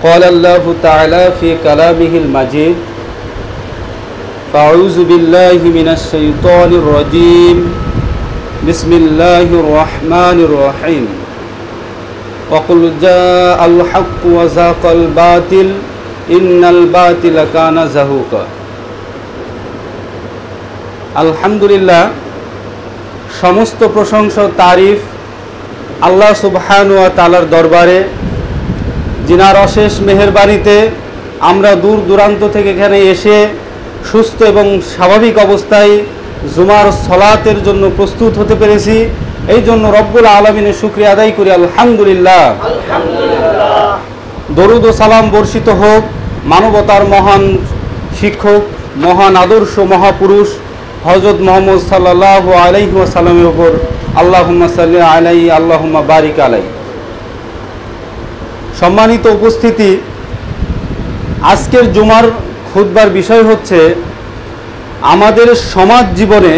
قال الله تعالى في كلامه المجيد فأعوذ بالله من الشيطان الرجيم بسم الله الرحمن الرحيم وقل جاء الحق وزهق الباطل إن الباطل كان زهوقا আলহামদুলিল্লাহ সমস্ত প্রশংসা তারিফ আল্লাহ সুবহানাহু ওয়া তাআলার দরবারে, যিনার অশেষ মেহেরবানিতে আমরা দূর দূরান্ত থেকে এখানে এসে সুস্থ এবং স্বাভাবিক অবস্থায় জুমার সলাতের জন্য প্রস্তুত হতে পেরেছি। এই জন্য রব্বুল আলামিনের শুকরিয়া আদায় করি আলহামদুলিল্লাহ। দরুদ ও সালাম বর্ষিত হোক মানবতার মহান শিক্ষক, মহান আদর্শ মহাপুরুষ হযরত মুহাম্মদ সাল্লাল্লাহু আলাইহি ওয়াসাল্লামের উপর। আল্লাহুম্মা সাল্লি আলাইহি আল্লাহুম্মা বারিক আলাইহি। সম্মানিত উপস্থিতি, আজকের জুমার খুতবার বিষয় হচ্ছে আমাদের সমাজ জীবনে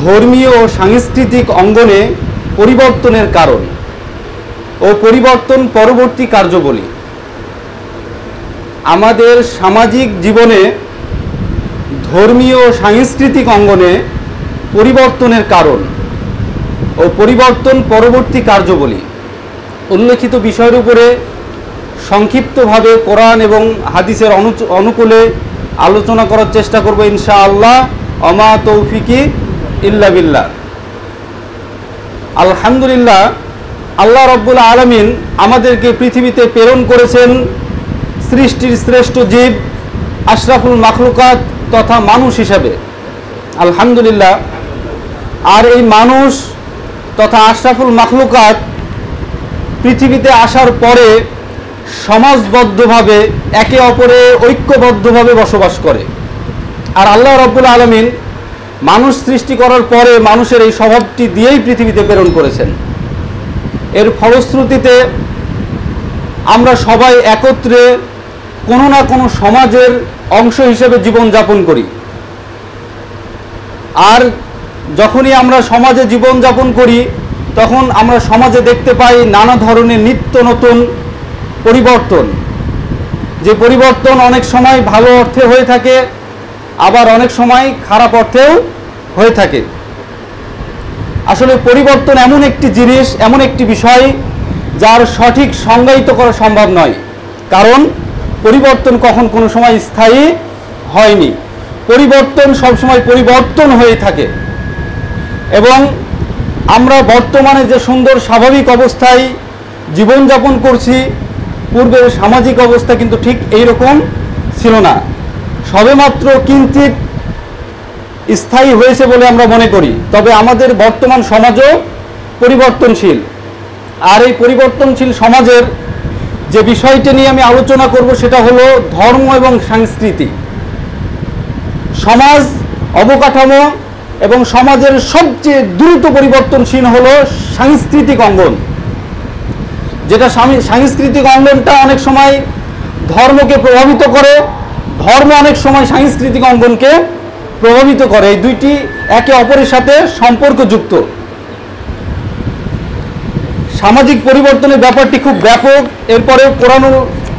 ধর্মীয় ও সাংস্কৃতিক অঙ্গনে পরিবর্তনের কারণ ও পরিবর্তন পরবর্তী কার্যাবলী। আমাদের সামাজিক জীবনে ধর্মীয় ও সাংস্কৃতিক অঙ্গনে পরিবর্তনের কারণ ও পরিবর্তন পরবর্তী কার্যাবলী উল্লেখিত বিষয়ের উপরে সংক্ষিপ্তভাবে কোরআন এবং হাদিসের অনুকূলে আলোচনা করার চেষ্টা করব ইনশাআল্লাহ। ওমা তৌফিকি ইল্লা বিল্লাহ। আলহামদুলিল্লাহ, আল্লাহ রাব্বুল আলামিন আমাদেরকে পৃথিবীতে প্রেরণ করেছেন সৃষ্টির শ্রেষ্ঠ জীব আশরাফুল মাখলুকাত তথা মানুষ হিসাবে। আলহামদুলিল্লাহ। আর এই মানুষ তথা আশরাফুল মাখলুকাত পৃথিবীতে আসার পরে সমাজবদ্ধভাবে একে অপরে ঐক্যবদ্ধভাবে বসবাস করে। আর আল্লাহ রাব্বুল আলামিন মানুষ সৃষ্টি করার পরে মানুষের এই স্বভাবটি দিয়েই পৃথিবীতে প্রেরণ করেছেন। এর ফলশ্রুতিতে আমরা সবাই একত্রে কোনো না কোনো সমাজের অংশ হিসেবে জীবনযাপন করি। আর যখনই আমরা সমাজে জীবনযাপন করি তখন আমরা সমাজে দেখতে পাই নানা ধরনের নিত্য নতুন পরিবর্তন, যে পরিবর্তন অনেক সময় ভালো অর্থে হয়ে থাকে, আবার অনেক সময় খারাপ অর্থেও হয়ে থাকে। আসলে পরিবর্তন এমন একটি জিনিস, এমন একটি বিষয় যার সঠিক সংজ্ঞায়িত করা সম্ভব নয়। কারণ পরিবর্তন কখন কোনো সময় স্থায়ী হয়নি, পরিবর্তন সবসময় পরিবর্তন হয়ে থাকে। এবং আমরা বর্তমানে যে সুন্দর স্বাভাবিক অবস্থায় জীবনযাপন করছি, পূর্বের সামাজিক অবস্থা কিন্তু ঠিক এই রকম ছিল না, সবেমাত্র কিঞ্চিত স্থায়ী হয়েছে বলে আমরা মনে করি। তবে আমাদের বর্তমান সমাজও পরিবর্তনশীল। আর এই পরিবর্তনশীল সমাজের যে বিষয়টি নিয়ে আমি আলোচনা করব সেটা হলো ধর্ম এবং সংস্কৃতি। সমাজ অবকাঠামো এবং সমাজের সবচেয়ে দ্রুত পরিবর্তনশীল হলো সাংস্কৃতিক অঙ্গন, যেটা সাংস্কৃতিক অঙ্গনটা অনেক সময় ধর্মকে প্রভাবিত করে, ধর্ম অনেক সময় সাংস্কৃতিক অঙ্গনকে প্রভাবিত করে। এই দুইটি একে অপরের সাথে সম্পর্কযুক্ত। সামাজিক পরিবর্তনের ব্যাপারটি খুব ব্যাপক। এরপরে কোরআন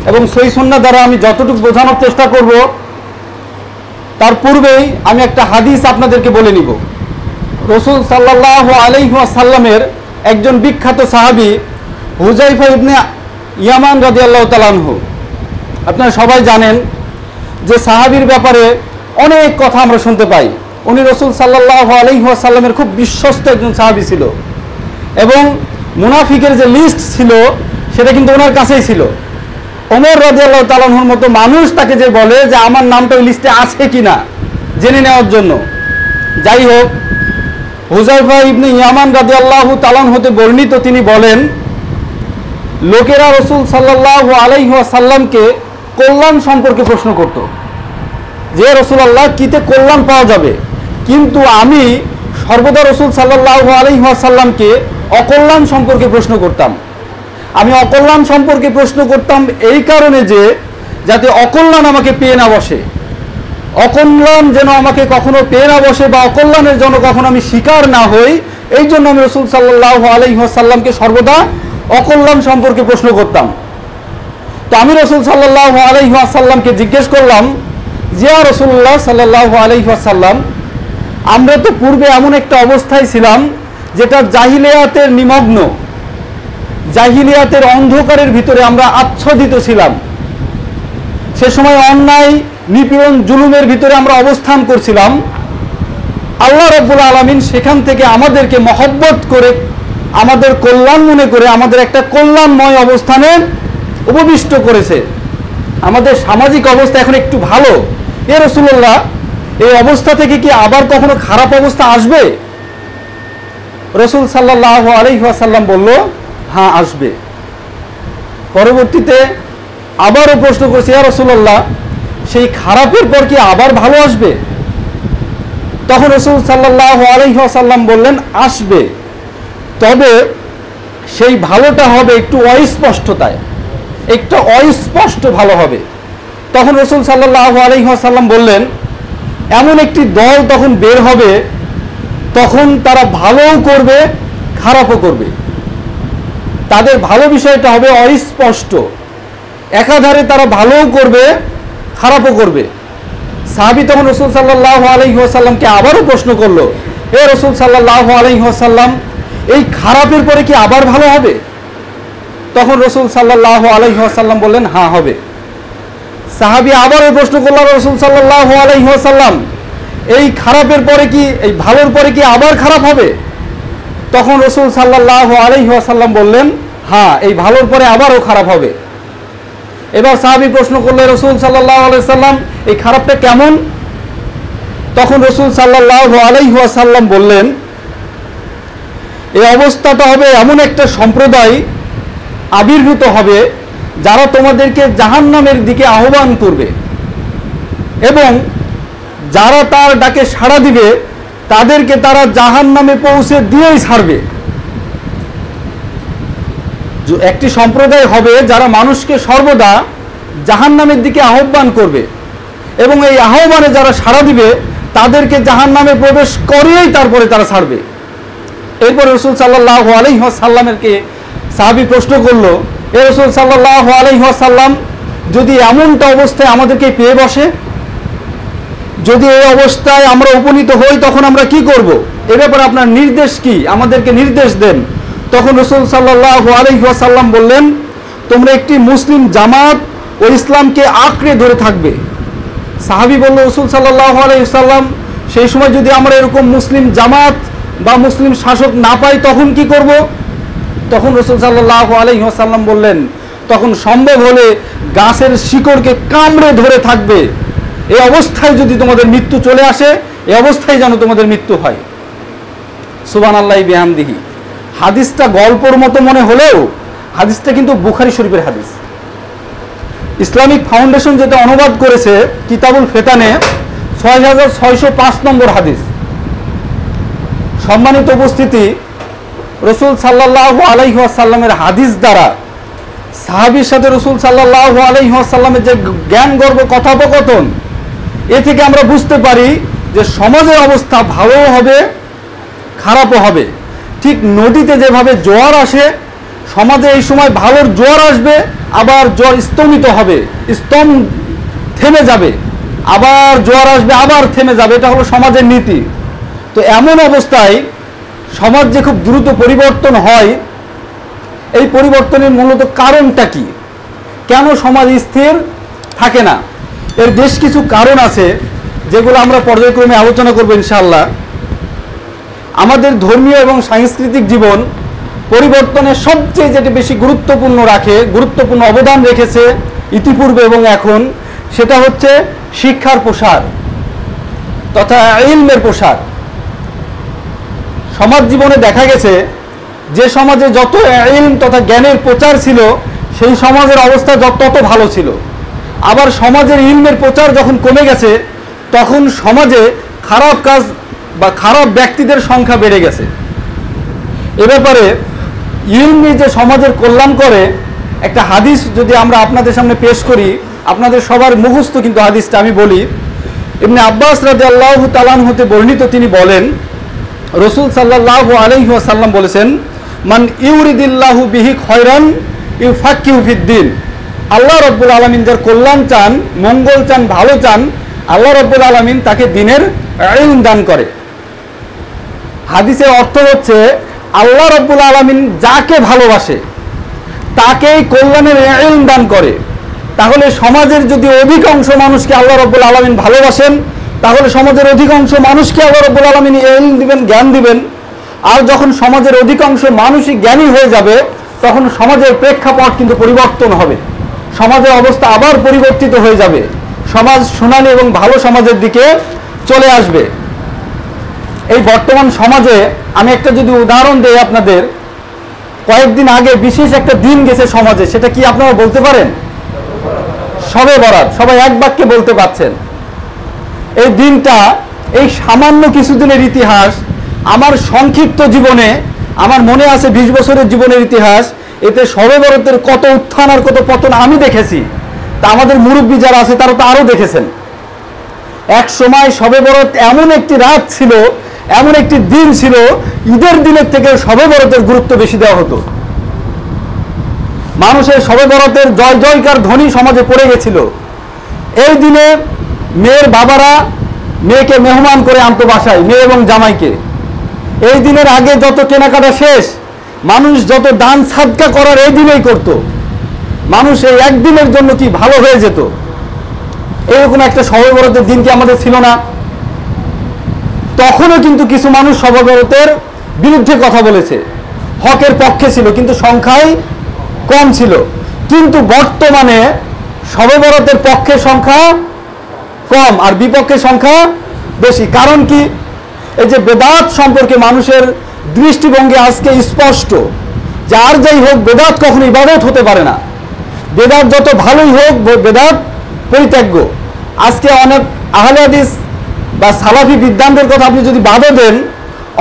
এবং সহিহ সুন্নাহ দ্বারা আমি যতটুকু বোঝানোর চেষ্টা করব, তার পূর্বেই আমি একটা হাদিস আপনাদেরকে বলে নিব। রাসূল সাল্লাল্লাহু আলাইহি ওয়াসাল্লামের একজন বিখ্যাত সাহাবী হুযায়ফা ইবনে ইয়ামান রাদিয়াল্লাহু তাআলা আনহু, আপনারা সবাই জানেন যে সাহাবীর ব্যাপারে অনেক কথা আমরা শুনতে পাই। উনি রাসূল সাল্লাল্লাহু আলাইহি ওয়াসাল্লামের খুব বিশ্বস্ত একজন সাহাবী ছিল এবং মুনাফিকের যে লিস্ট ছিল সেটা কিন্তু ওনার কাছেই ছিল। ওমর রাদিয়াল্লাহু তাআলা আনহুর মতো মানুষ তাকে যে বলে যে আমার নামটা ওই লিস্টে আছে কিনা জেনে নেওয়ার জন্য। যাই হোক, হুযায়ফা ইবনে ইয়ামান রাদিয়াল্লাহু তাআলা হতে বর্ণিত, তিনি বলেন লোকেরা রাসূল সাল্লাল্লাহু আলাইহি ওয়াসাল্লামকে কল্যাণ সম্পর্কে প্রশ্ন করত যে রাসূলুল্লাহ কিতে কল্যাণ পাওয়া যাবে, কিন্তু আমি সর্বদা রাসূল সাল্লাল্লাহু আলাইহি ওয়াসাল্লামকে অকল্যাণ সম্পর্কে প্রশ্ন করতাম। আমি অকল্যাণ সম্পর্কে প্রশ্ন করতাম এই কারণে যে যাতে অকল্যাণ আমাকে পেয়ে না বসে, অকল্যাণ যেন আমাকে কখনো পেয়ে না বসে বা অকল্যাণের জন্য কখনো আমি শিকার না হই, এই জন্য আমি রাসূল সাল্লাল্লাহু আলাইহি ওয়াসাল্লামকে সর্বদা অকল্যাণ সম্পর্কে প্রশ্ন করতাম। তো আমি রাসূল সাল্লাল্লাহু আলাইহি ওয়াসাল্লামকে জিজ্ঞেস করলাম, ইয়া রাসূলুল্লাহ সাল্লাল্লাহু আলাইহি ওয়াসাল্লাম, আমরা তো পূর্বে এমন একটা অবস্থায় ছিলাম যেটা জাহিলিয়াতের নিমগ্ন, জাহিলিয়াতের অন্ধকারের ভিতরে আমরা আচ্ছাদিত ছিলাম। সে সময় অন্যায়, নিপীড়ন, জুলুমের ভিতরে আমরা অবস্থান করছিলাম। আল্লাহ রাব্বুল আলামিন সেখান থেকে আমাদেরকে মহব্বত করে, আমাদের কল্যাণ মনে করে আমাদের একটা কল্যাণময় অবস্থানে উপবিষ্ট করেছে। আমাদের সামাজিক অবস্থা এখন একটু ভালো। এ রাসূলুল্লাহ, এই অবস্থা থেকে কি আবার কখনো খারাপ অবস্থা আসবে? রাসূল সাল্লাল্লাহু আলাইহি ওয়াসাল্লাম বলল, হ্যাঁ আসবে। পরবর্তীতে আবারও প্রশ্ন করছে, ইয়া রাসূলুল্লাহ, সেই খারাপের পর কি আবার ভালো আসবে? তখন রাসূল সাল্লাল্লাহু আলাইহি ওয়াসাল্লাম বললেন, আসবে, তবে সেই ভালোটা হবে একটু অস্পষ্টতায়, একটু অস্পষ্ট ভালো হবে। তখন রাসূল সাল্লাল্লাহু আলাইহি ওয়াসাল্লাম বললেন, এমন একটি দল তখন বের হবে, তখন তারা ভালোও করবে, খারাপও করবে। তাদের ভালো বিষয়টা হবে অস্পষ্ট, একাধারে তারা ভালোও করবে, খারাপও করবে। সাহাবী তখন রাসূল সাল্লাল্লাহু আলাইহি ওয়াসাল্লামকে আবারও প্রশ্ন করলো, হে রাসূল সাল্লাল্লাহু আলাইহি ওয়াসাল্লাম, এই খারাপের পরে কি আবার ভালো হবে? তখন রাসূল সাল্লাল্লাহু আলাইহি ওয়াসাল্লাম বললেন, হ্যাঁ হবে। সাহাবী আবারও প্রশ্ন করলো, রাসূল সাল্লাল্লাহু আলাইহি ওয়াসাল্লাম, এই খারাপের পরে কি, এই ভালোর পরে কি আবার খারাপ হবে? তখন রাসূল সাল্লাল্লাহু আলাইহি ওয়াসাল্লাম বললেন, হ্যাঁ, এই ভালোর পরে আবারও খারাপ হবে। এবার সাহাবী প্রশ্ন করলেন, রাসূল সাল্লাল্লাহু আলাইহি ওয়াসাল্লাম, এই খারাপটা কেমন? তখন রাসূল সাল্লাল্লাহু আলাইহি ওয়াসাল্লাম বললেন, এই অবস্থাটা হবে এমন একটা সম্প্রদায় আবির্ভূত হবে যারা তোমাদেরকে জাহান্নামের দিকে আহ্বান করবে, এবং যারা তার ডাকে সাড়া দিবে তাদেরকে তারা জাহান্নামে পৌঁছে দিয়েই ছাড়বে। একটি সম্প্রদায় হবে যারা মানুষকে সর্বদা জাহান্নামের দিকে আহ্বান করবে, এবং এই আহ্বানে যারা সাড়া দিবে তাদেরকে জাহান্নামে প্রবেশ করিয়েই তারপরে তারা ছাড়বে। এরপর রাসূল সাল্লাল্লাহু আলাইহি ওয়াসাল্লামকে সাহাবী প্রশ্ন করলো, এ রাসূল সাল্লাল্লাহু আলাইহি ওয়াসাল্লাম, যদি এমনটা অবস্থায় আমাদেরকে পেয়ে বসে, যদি এই অবস্থায় আমরা উপনীত হই, তখন আমরা কি করব? এ ব্যাপারে আপনার নির্দেশ কি? আমাদেরকে নির্দেশ দেন। তখন রাসূল সাল্লাল্লাহু আলাইহি ওয়াসাল্লাম বললেন, তোমরা একটি মুসলিম জামাত ও ইসলামকে আঁকড়ে ধরে থাকবে। সাহাবী বলল, রাসূল সাল্লাল্লাহু আলাইহি ওয়াসাল্লাম, সেই সময় যদি আমরা এরকম মুসলিম জামাত বা মুসলিম শাসক না পাই, তখন কি করব? তখন রাসূল সাল্লাল্লাহু আলাইহি ওয়াসাল্লাম বললেন, তখন সম্ভব হলে গাছের শিকড়কে কামড়ে ধরে থাকবে। এই অবস্থায় যদি তোমাদের মৃত্যু চলে আসে, এই অবস্থায় যেন তোমাদের মৃত্যু হয়। সুবহানাল্লাহি বিহামদিহি। হাদিসটা গল্পের মতো মনে হলেও হাদিসটা কিন্তু বুখারী শরীফের হাদিস। ইসলামিক ফাউন্ডেশন যেটা অনুবাদ করেছে কিতাবুল ফেতানে 6605 নম্বর হাদিস। সম্মানিত উপস্থিতি, রাসূল সাল্লাল্লাহু আলাইহি ওয়াসাল্লামের হাদিস দ্বারা সাহাবীর সাথে রাসূল সাল্লাল্লাহু আলাইহি ওয়াসাল্লামের যে জ্ঞান গর্ব কথোপকথন, এ থেকে আমরা বুঝতে পারি যে সমাজের অবস্থা ভালোও হবে, খারাপও হবে। ঠিক নদীতে যেভাবে জোয়ার আসে, সমাজে এই সময় ভালোর জোয়ার আসবে, আবার জোয়ার স্তমিত হবে, থেমে যাবে, আবার জোয়ার আসবে, আবার থেমে যাবে। এটা হলো সমাজের নীতি। তো এমন অবস্থায় সমাজ যে খুব দ্রুত পরিবর্তন হয়, এই পরিবর্তনের মূলত কারণটা কি? কেন সমাজ স্থির থাকে না? এর বেশ কিছু কারণ আছে, যেগুলো আমরা পর্যায়ক্রমে আলোচনা করব ইনশাআল্লাহ। আমাদের ধর্মীয় এবং সাংস্কৃতিক জীবন পরিবর্তনে সবচেয়ে যেটা বেশি গুরুত্বপূর্ণ অবদান রেখেছে ইতিপূর্বে এবং এখন, সেটা হচ্ছে শিক্ষার প্রসার তথা ইলমের প্রসার। সমাজ জীবনে দেখা গেছে যে সমাজে যত ইলম তথা জ্ঞানের প্রচার ছিল, সেই সমাজের অবস্থা তত ভালো ছিল। আবার সমাজের ইলমের প্রচার যখন কমে গেছে, তখন সমাজে খারাপ কাজ বা খারাপ ব্যক্তিদের সংখ্যা বেড়ে গেছে। এ ব্যাপারে ইলমি যে সমাজের কল্যাণ করে, একটা হাদিস যদি আমরা আপনাদের সামনে পেশ করি, আপনাদের সবার মুখস্থ কিন্তু হাদিসটা, আমি বলি। ইবনে আব্বাস রাদিয়াল্লাহু তাআলা আনহু হতে বর্ণিত, তিনি বলেন, রাসূল সাল্লাল্লাহু আলাইহি ওয়াসাল্লাম বলেছেন, মান ইউরিদিল্লাহু বিহি খায়রান ইউফাক্কিহু ফিদ্দিন। আল্লাহ রাব্বুল আলামিন যার কল্যাণ চান, মঙ্গল চান, ভালো চান, আল্লাহ রাব্বুল আলামিন তাকে দ্বীনের ইলম দান করে। হাদিসের অর্থ হচ্ছে আল্লাহ রাব্বুল আলামিন যাকে ভালোবাসে তাকেই কল্যাণের ইলম দান করে। তাহলে সমাজের যদি অধিকাংশ মানুষকে আল্লাহ রাব্বুল আলামিন ভালোবাসেন, তাহলে সমাজের অধিকাংশ মানুষকে আল্লাহ রাব্বুল আলামিন ইলম দিবেন, জ্ঞান দিবেন। আর যখন সমাজের অধিকাংশ মানুষই জ্ঞানী হয়ে যাবে, তখন সমাজের প্রেক্ষাপট কিন্তু পরিবর্তন হবে, সমাজের অবস্থা আবার পরিবর্তিত হয়ে যাবে, সমাজ সোনালী এবং ভালো সমাজের দিকে চলে আসবে। এই বর্তমান সমাজে আমি একটা যদি উদাহরণ দেই আপনাদের, কয়েকদিন আগে বিশেষ একটা দিন গেছে সমাজে, সেটা কি আপনারা বলতে পারেন? শবে বরাত। সবাই এক বাক্যে বলতে পারছেন। এই দিনটা, এই সামান্য কিছুদিনের ইতিহাস, আমার সংক্ষিপ্ত জীবনে আমার মনে আছে 20 বছরের জীবনের ইতিহাস, এতে শবে বরাতের কত উত্থান আর কত পতন আমি দেখেছি। তা আমাদের মুরব্বী যারা আছে তারা তো আরো দেখেছেন। এক সময় শবে বরাত এমন একটি রাত ছিল, এমন একটি দিন ছিল, ঈদের দিনের থেকে শবে বরাতের গুরুত্ব বেশি দেওয়া হতো। মানুষের শবে বরাতের জয় জয়কার ধ্বনি সমাজে পড়ে গেছিল। এই দিনে মেয়ের বাবারা মেয়েকে মেহমান করে আনতো বাসায়, মেয়ে এবং জামাইকে। এই দিনের আগে যত কেনাকাটা শেষ, মানুষ যত দান সাদকা করার এই দিনেই করত। মানুষ এই একদিনের জন্য কি ভালো হয়ে যেত। এরকম একটা শবে বরাতের দিন কি আমাদের ছিল না? তখনও কিন্তু কিছু মানুষ শবে বরাতের বিরুদ্ধে কথা বলেছে, হকের পক্ষে ছিল, কিন্তু সংখ্যায় কম ছিল। কিন্তু বর্তমানে শবে বরাতের পক্ষে সংখ্যা কম আর বিপক্ষে সংখ্যা বেশি। কারণ কি? এই যে বেদাত সম্পর্কে মানুষের দৃষ্টিভঙ্গি আজকে স্পষ্ট, যে আর যাই হোক বেদাত কখনো ইবাদত হতে পারে না। বেদাত যত ভালোই হোক, বেদাত পরিত্যাজ্য। আজকে অনেক আহলে হাদিস বা সালাফি বিদ্বানদের কথা আপনি যদি বাদও দেন,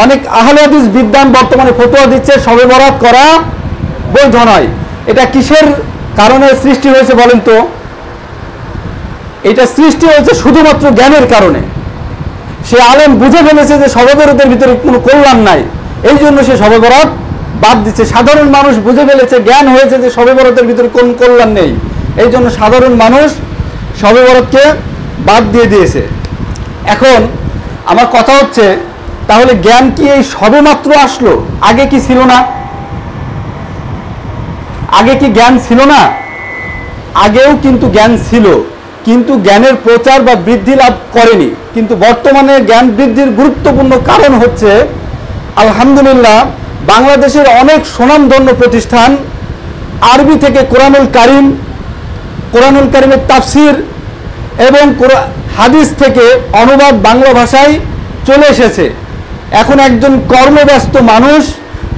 অনেক আহলে হাদিস বিদ্বান বর্তমানে ফতোয়া দিচ্ছে শবে বরাত করা বৈধ নয়। এটা কিসের কারণে সৃষ্টি হয়েছে বলেন তো? এটা সৃষ্টি হয়েছে শুধুমাত্র জ্ঞানের কারণে। সে আলেম বুঝে ফেলেছে যে শবে বরাতের ভিতরে কোনো কল্যাণ নাই, এই জন্য সে শবে বরাত বাদ দিচ্ছে। সাধারণ মানুষ বুঝে ফেলেছে, জ্ঞান হয়েছে যে শবে বরাতের ভিতরে কোন কল্যাণ নেই, এই জন্য সাধারণ মানুষ শবে বরাতকে বাদ দিয়ে দিয়েছে। এখন আমার কথা হচ্ছে, তাহলে জ্ঞান কি এই সবে মাত্র আসলো? আগে কি ছিল না? আগে কি জ্ঞান ছিল না? আগেও কিন্তু জ্ঞান ছিল, কিন্তু জ্ঞানের প্রচার বা বৃদ্ধি লাভ করেনি। কিন্তু বর্তমানে জ্ঞান বৃদ্ধির গুরুত্বপূর্ণ কারণ হচ্ছে, আলহামদুলিল্লাহ, বাংলাদেশের অনেক সুনামধন্য প্রতিষ্ঠান আরবি থেকে কোরআনুল কারিম, কোরআনুল কারিমের তাফসির এবং হাদিস থেকে অনুবাদ বাংলা ভাষায় চলে এসেছে। এখন একজন কর্মব্যস্ত মানুষ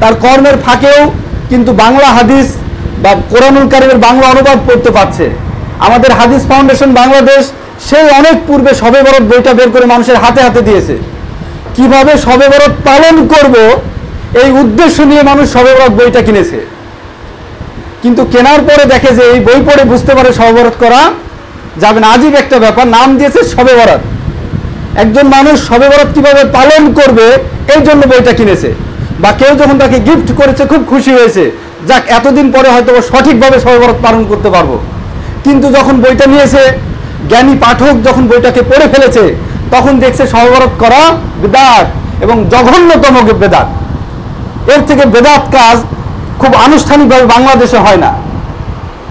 তার কর্মের ফাঁকেও কিন্তু বাংলা হাদিস বা কোরআনুল কারিমের বাংলা অনুবাদ পড়তে পারছে। আমাদের হাদিস ফাউন্ডেশন বাংলাদেশ সেই অনেক পূর্বে শবে বরাত বইটা বের করে মানুষের হাতে হাতে দিয়েছে। কিভাবে শবে বরাত পালন করব এই উদ্দেশ্য নিয়ে মানুষ শবে বরাত বইটা কিনেছে। কিন্তু কেনার পরে দেখে যে এই বই পড়ে বুঝতে পারে শবে বরাত করা যাবে না। আজীব একটা ব্যাপার, নাম দিয়েছে শবে বরাত। একজন মানুষ শবে বরাত কিভাবে পালন করবে এই জন্য বইটা কিনেছে, বা কেউ যখন তাকে গিফট করেছে খুব খুশি হয়েছে, যাক এতদিন পরে হয়তো সঠিকভাবে শবে বরাত পালন করতে পারবো। কিন্তু যখন বইটা নিয়েছে, জ্ঞানী পাঠক যখন বইটাকে পড়ে ফেলেছে, তখন দেখছে শবে বরাত করা বেদাত এবং জঘন্যতম বেদাত। এর থেকে বেদাত কাজ খুব আনুষ্ঠানিকভাবে বাংলাদেশে হয় না।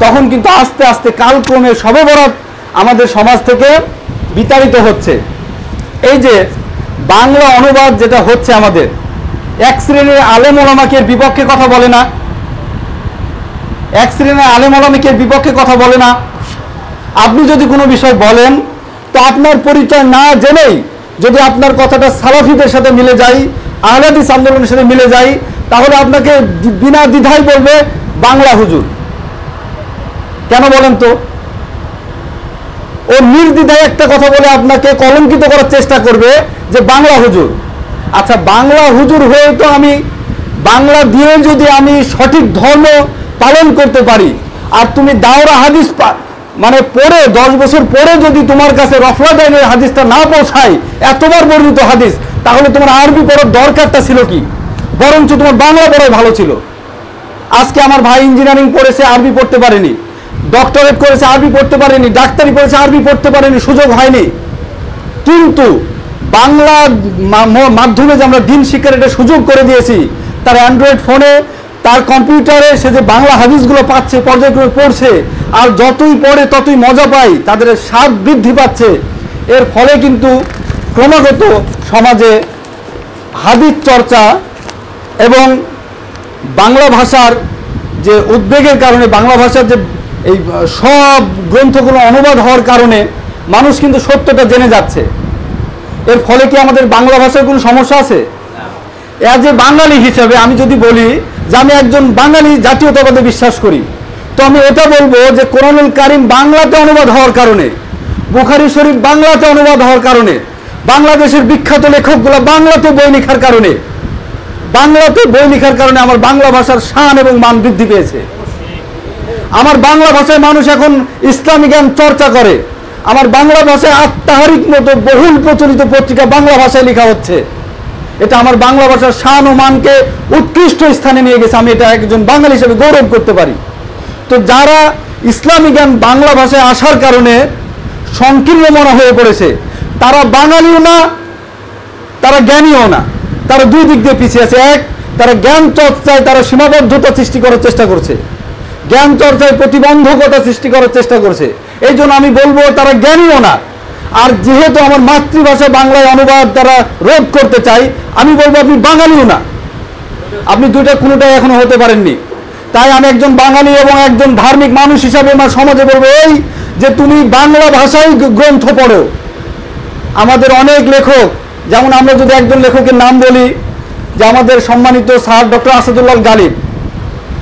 তখন কিন্তু আস্তে আস্তে কালক্রমে শবে বরাত আমাদের সমাজ থেকে বিতাড়িত হচ্ছে। এই যে বাংলা অনুবাদ যেটা হচ্ছে, আমাদের এক শ্রেণীর আলেম ওলামাকে বিপক্ষে কথা বলে না, এক শ্রেণীর আলেম ওলামাকে বিপক্ষে কথা বলে না। আপনি যদি কোনো বিষয় বলেন, তো আপনার পরিচয় না জেনেই যদি আপনার কথাটা সালাফিদের সাথে মিলে যায়, আহলে হাদিস আন্দোলনের সাথে মিলে যায়, তাহলে আপনাকে বিনা দ্বিধায় বলবে বাংলা হুজুর। কেন বলেন তো? ও নির্দ্বিধায় একটা কথা বলে আপনাকে কলঙ্কিত করার চেষ্টা করবে যে বাংলা হুজুর। আচ্ছা, বাংলা হুজুর হয়ে তো আমি বাংলা দিয়ে যদি আমি সঠিক ধর্ম পালন করতে পারি, আর তুমি দাওরা হাদিস মানে পড়ে 10 বছর পরে যদি তোমার কাছে রফলাদাইনের হাদিসটা না পৌঁছায়, এতবার বর্ণিত হাদিস, তাহলে তোমার আরবি পড়ার দরকারটা ছিল কি? বরঞ্চ তোমার বাংলা পড়াই ভালো ছিল। আজকে আমার ভাই ইঞ্জিনিয়ারিং পড়েছে, আরবি পড়তে পারেনি। ডক্টরেট করেছে, আরবি পড়তে পারেনি, ডাক্তারি পড়েছে, আরবি পড়তে পারেনি, সুযোগ হয়নি। কিন্তু বাংলা মাধ্যমে যে আমরা দিন শিক্ষার একটা সুযোগ করে দিয়েছি, তার অ্যান্ড্রয়েড ফোনে, তার কম্পিউটারে সে যে বাংলা হাদিসগুলো পাচ্ছে, পর্যায়ক্রমে পড়ছে, আর যতই পড়ে ততই মজা পায়, তাদের স্বাদ বৃদ্ধি পাচ্ছে। এর ফলে কিন্তু ক্রমাগত সমাজে হাদিস চর্চা এবং বাংলা ভাষার যে উদ্বেগের কারণে, বাংলা ভাষার যে এই সব গ্রন্থগুলো অনুবাদ হওয়ার কারণে মানুষ কিন্তু সত্যটা জেনে যাচ্ছে। এর ফলে কি আমাদের বাংলা ভাষার কোনো সমস্যা আছে? অ্যাজ এ বাঙালি হিসাবে আমি যদি বলি যে আমি একজন বাঙালি জাতীয়তাবাদে বিশ্বাস করি, তো আমি এটা বলবো যে কোরআনুল কারীম বাংলাতে অনুবাদ হওয়ার কারণে, বুখারী শরীফ বাংলাতে অনুবাদ হওয়ার কারণে, বাংলাদেশের বিখ্যাত লেখকগুলো বাংলাতে বই লেখার কারণে, আমার বাংলা ভাষার শান এবং মান বৃদ্ধি পেয়েছে। আমার বাংলা ভাষায় মানুষ এখন ইসলামী জ্ঞান চর্চা করে। আমার বাংলা ভাষায় আত্মাহারিক মতো বহুল প্রচলিত পত্রিকা বাংলা ভাষায় লেখা হচ্ছে। এটা আমার বাংলা ভাষার শান ও মানকে উৎকৃষ্ট স্থানে নিয়ে গেছে। আমি এটা একজন বাঙালি হিসেবে গৌরব করতে পারি। তো যারা ইসলামী জ্ঞান বাংলা ভাষায় আসার কারণে সংকীর্ণ মনা হয়ে পড়েছে, তারা বাঙালিও না, তারা জ্ঞানীও না, তারা দুই দিক দিয়ে পিছিয়ে আছে। এক, তারা জ্ঞান চর্চায় তারা সীমাবদ্ধতা সৃষ্টি করার চেষ্টা করছে, জ্ঞান চর্চায় প্রতিবন্ধকতা সৃষ্টি করার চেষ্টা করছে। এই জন্য আমি বলবো তারা জ্ঞানীও না। আর যেহেতু আমার মাতৃভাষা বাংলায় অনুবাদ তারা রোধ করতে চাই, আমি বলবো আপনি বাঙালিও না, আপনি দুইটা কোনোটাই এখনো হতে পারেননি। তাই আমি একজন বাঙালি এবং একজন ধার্মিক মানুষ হিসাবে আমার সমাজে বলবো এই যে তুমি বাংলা ভাষায় গ্রন্থ পড়ো। আমাদের অনেক লেখক, যেমন আমরা যদি একজন লেখকের নাম বলি যে আমাদের সম্মানিত স্যার ডক্টর আসাদুল্লাহ গালিব,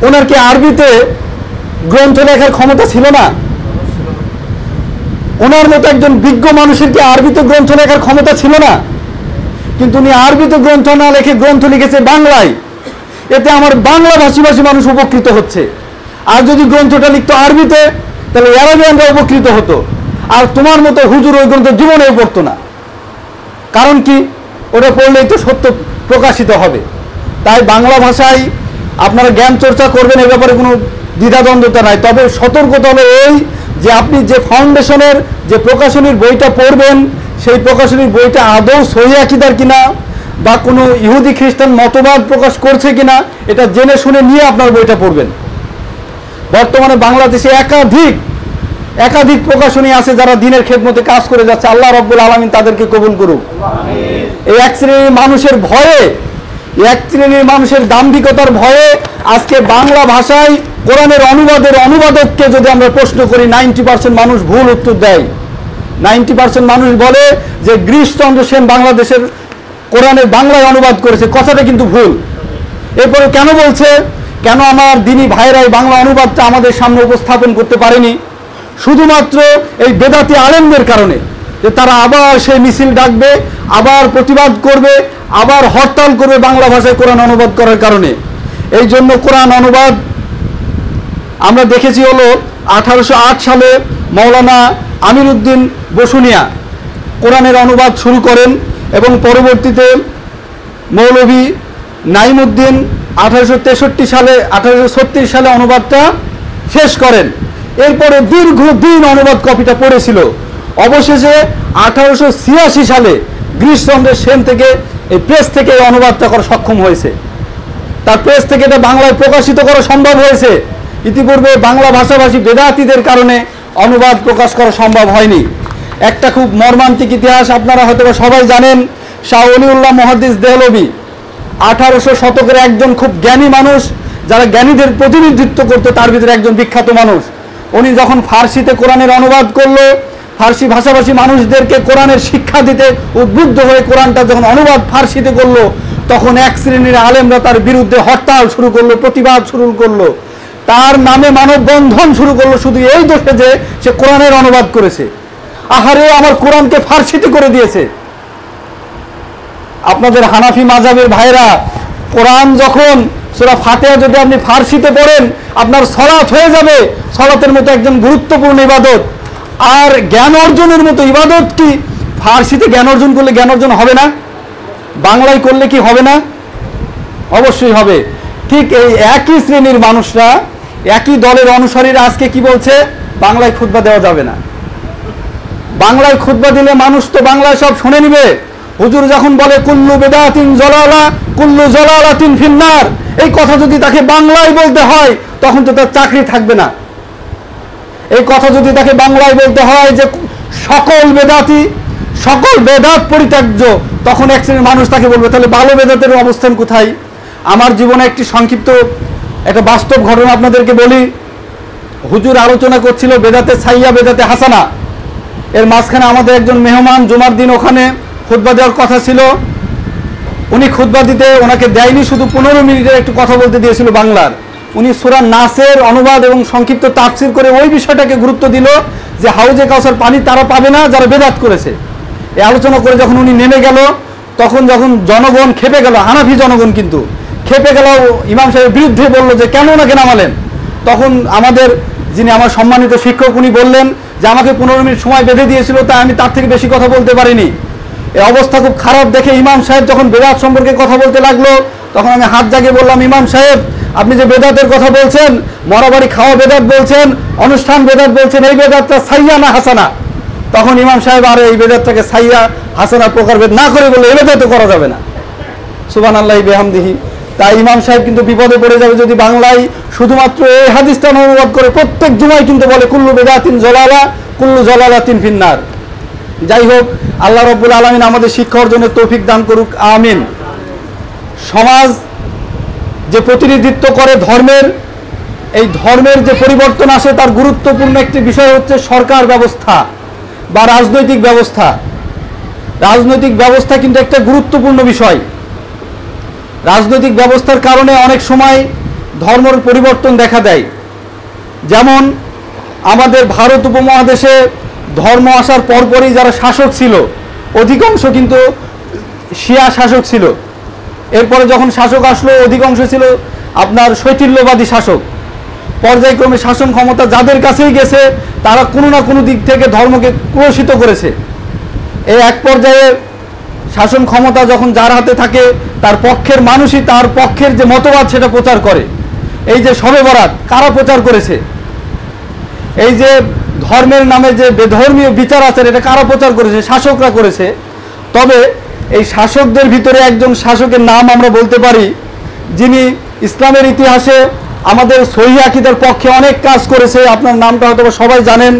ওনার কি আরবিতে গ্রন্থ লেখার ক্ষমতা ছিল না? ওনার মতো একজন বিজ্ঞ মানুষের কি আরবিতে গ্রন্থ লেখার ক্ষমতা ছিল না? কিন্তু উনি আরবিতে গ্রন্থ না লিখে গ্রন্থ লিখেছে বাংলায়। এতে আমার বাংলা ভাষী মানুষ উপকৃত হচ্ছে। আর যদি গ্রন্থটা লিখতো আরবিতে, তাহলে অ্যারাবিয়ানরা উপকৃত হতো। আর তোমার মতো হুজুর ওই গ্রন্থ জীবনেও পড়তো না। কারণ কি? ওটা পড়লেই তো সত্য প্রকাশিত হবে। তাই বাংলা ভাষায় আপনারা জ্ঞান চর্চা করবেন, এ ব্যাপারে কোনো দ্বিধাদ্বন্দ্বতা নাই। তবে সতর্কতা হলো এই যে আপনি যে ফাউন্ডেশনের যে প্রকাশনীর বইটা পড়বেন, সেই প্রকাশনীর বইটা আদৌ সহিহ আকীদার কিনা বা কোনো ইহুদি খ্রিস্টান মতবাদ প্রকাশ করছে কিনা, এটা জেনে শুনে নিয়ে আপনার বইটা পড়বেন। বর্তমানে বাংলাদেশে একাধিক প্রকাশনী আছে যারা দ্বীনের খেদমতে কাজ করে যাচ্ছে। আল্লাহ রাব্বুল আলামিন তাদেরকে কবুল করুক। এই এক শ্রেণীর মানুষের ভয়ে, এক শ্রেণীর মানুষের দাম্ভিকতার ভয়ে আজকে বাংলা ভাষায় কোরআনের অনুবাদককে যদি আমরা প্রশ্ন করি, 90% মানুষ ভুল উত্তর দেয়। 90% মানুষ বলে যে গিরিশচন্দ্র সেন বাংলাদেশের কোরআনের বাংলায় অনুবাদ করেছে। কথাটা কিন্তু ভুল। এরপরে কেন বলছে? কেন আমার দ্বীনী ভাইরাই বাংলা অনুবাদটা আমাদের সামনে উপস্থাপন করতে পারেনি? শুধুমাত্র এই বেদাতি আলেমদের কারণে, যে তারা আবার সেই মিছিল ডাকবে, আবার প্রতিবাদ করবে, আবার হরতাল করবে বাংলা ভাষায় কোরআন অনুবাদ করার কারণে। এই জন্য কোরআন অনুবাদ আমরা দেখেছি হলো 1808 সালে মৌলানা আমির উদ্দিন বসুনিয়া কোরআনের অনুবাদ শুরু করেন এবং পরবর্তীতে মৌলভী নাইমুদ্দিন 1836 সালে অনুবাদটা শেষ করেন। এরপরে দীর্ঘদিন অনুবাদ কপিটা পড়েছিল। অবশেষে 1886 সালে গিরিশচন্দ্র সেন থেকে এই প্রেস থেকে এই অনুবাদটা করা সক্ষম হয়েছে। তার প্রেস থেকে এটা বাংলায় প্রকাশিত করা সম্ভব হয়েছে। ইতিপূর্বে বাংলা ভাষাভাষী বেদাতীদের কারণে অনুবাদ প্রকাশ করা সম্ভব হয়নি। একটা খুব মর্মান্তিক ইতিহাস আপনারা হয়তো সবাই জানেন। শাহ ওলিউল্লাহ মুহাদ্দিস দেহলভী 1800 শতকের একজন খুব জ্ঞানী মানুষ, যারা জ্ঞানীদের প্রতিনিধিত্ব করতো তার ভিতরে একজন বিখ্যাত মানুষ। উনি যখন ফার্সিতে কোরআনের অনুবাদ করলো, ফার্সি ভাষাভাষী মানুষদেরকে কোরআনের শিক্ষা দিতে উদ্বুদ্ধ হয়ে কোরআনটা যখন অনুবাদ ফার্সিতে করলো, তখন এক শ্রেণীর আলেমরা তার বিরুদ্ধে হরতাল শুরু করলো, প্রতিবাদ শুরু করলো, তার নামে মানববন্ধন শুরু করলো, শুধু এই দোষে যে সে কোরআনের অনুবাদ করেছে। আহারে, আমার কোরআনকে ফার্সিতে করে দিয়েছে। আপনাদের হানাফি মাযহাবের ভাইরা, কোরআন যখন সূরা ফাতিহা যদি আপনি ফার্সিতে পড়েন, আপনার সালাত হয়ে যাবে সালাতের মতো একজন গুরুত্বপূর্ণ ইবাদত। আর জ্ঞান অর্জনের মতো ইবাদত কি ফার্সিতে জ্ঞান অর্জন করলে জ্ঞান অর্জন হবে না? বাংলায় করলে কি হবে না? অবশ্যই হবে। ঠিক এই একই শ্রেণীর মানুষরা, একই দলের অনুসারীরা আজকে কি বলছে? বাংলায় খুতবা দেওয়া যাবে না। বাংলায় খুতবা দিলে মানুষ তো বাংলায় সব শুনে নিবে। হুজুর যখন বলে কুল্লু বিদআতিন জালালা কুল্লু জালালাতিন ফিন্নার, এই কথা যদি তাকে বাংলায় বলতে হয় তখন তো তার চাকরি থাকবে না। এই কথা যদি তাকে বাংলায় বলতে হয় যে সকল বেদাতি সকল বেদাত পরিত্যাজ্য, তখন এক শ্রেণীর মানুষ তাকে বলবে তাহলে ভালো বেদাতের অবস্থান কোথায়? আমার জীবনে একটি সংক্ষিপ্ত একটা বাস্তব ঘটনা আপনাদেরকে বলি। হুজুর আলোচনা করছিল বেদাতে সাইয়া বেদাতে হাসানা, এর মাঝখানে আমাদের একজন মেহমান জুমার দিন ওখানে খুতবা দেওয়ার কথা ছিল। উনি খুতবা দিতে ওনাকে দেয়নি, শুধু 15 মিনিটের একটু কথা বলতে দিয়েছিল বাংলার। উনি সূরা নাসের অনুবাদ এবং সংক্ষিপ্ত তাফসীর করে ওই বিষয়টাকে গুরুত্ব দিল যে হাউজে কাউসার পানি তারা পাবে না যারা বেদাত করেছে। এই আলোচনা করে যখন উনি নেমে গেল, তখন যখন জনগণ খেপে গেল, হানাফি জনগণ কিন্তু খেপে গেল, ইমাম সাহেবের বিরুদ্ধে বললো যে কেন ওনাকে নামালেন। তখন আমাদের যিনি আমার সম্মানিত শিক্ষক উনি বললেন যে আমাকে 15 মিনিট সময় বেঁধে দিয়েছিল, তাই আমি তার থেকে বেশি কথা বলতে পারিনি। এই অবস্থা খুব খারাপ দেখে ইমাম সাহেব যখন বেদাত সম্পর্কে কথা বলতে লাগলো, তখন আমি হাত জাগিয়ে বললাম, ইমাম সাহেব আপনি যে বেদাতের কথা বলছেন, মরাবাড়ি খাওয়া বেদাত বলছেন, অনুষ্ঠান বেদাত বলছেন, এই বেদাতটা সাইয়া না হাসানা? তখন ইমাম সাহেব আরে এই বেদাতটাকে সাইয়া হাসানা প্রকারভেদ না করে বললে এই বেদাত করা যাবে না। সুবহানাল্লাহি বিহামদিহি। তাই ইমাম সাহেব কিন্তু বিপদে পড়ে যাবে যদি বাংলায় শুধুমাত্র এই হাদিসটা অনুবাদ করে প্রত্যেক জুমায় কিন্তু বলে কুল্লু বিদআতিন জালালা কুল্লু জালালাতিন ফিন্নার। যাই হোক, আল্লাহ রাব্বুল আলামিন আমাদের শিক্ষা অর্জনের তৌফিক দান করুক, আমিন। সমাজ যে প্রতিনিধিত্ব করে ধর্মের, এই ধর্মের যে পরিবর্তন আসে তার গুরুত্বপূর্ণ একটি বিষয় হচ্ছে সরকার ব্যবস্থা বা রাজনৈতিক ব্যবস্থা। রাজনৈতিক ব্যবস্থা কিন্তু একটা গুরুত্বপূর্ণ বিষয়। রাজনৈতিক ব্যবস্থার কারণে অনেক সময় ধর্মের পরিবর্তন দেখা দেয়। যেমন আমাদের ভারত উপমহাদেশে ধর্ম আসার পরপরই যারা শাসক ছিল অধিকাংশ কিন্তু শিয়া শাসক ছিল। এরপরে যখন শাসক আসলো অধিকাংশ ছিল আপনার শৈথিল্যবাদী শাসক। পর্যায়ক্রমে শাসন ক্ষমতা যাদের কাছেই গেছে তারা কোনো না কোনো দিক থেকে ধর্মকে কলুষিত করেছে। এই এক পর্যায়ে শাসন ক্ষমতা যখন যার হাতে থাকে তার পক্ষের মানুষই তার পক্ষের যে মতবাদ সেটা প্রচার করে। এই যে শবে বরাত কারা প্রচার করেছে? এই যে ধর্মের নামে যে বেধর্মীয় বিচার আচার এটা কারা প্রচার করেছে? শাসকরা করেছে। তবে এই শাসকদের ভিতরে একজন শাসকের নাম আমরা বলতে পারি যিনি ইসলামের ইতিহাসে আমাদের সহিহ আকীদার পক্ষে অনেক কাজ করেছে। আপনার নামটা হয়তো সবাই জানেন,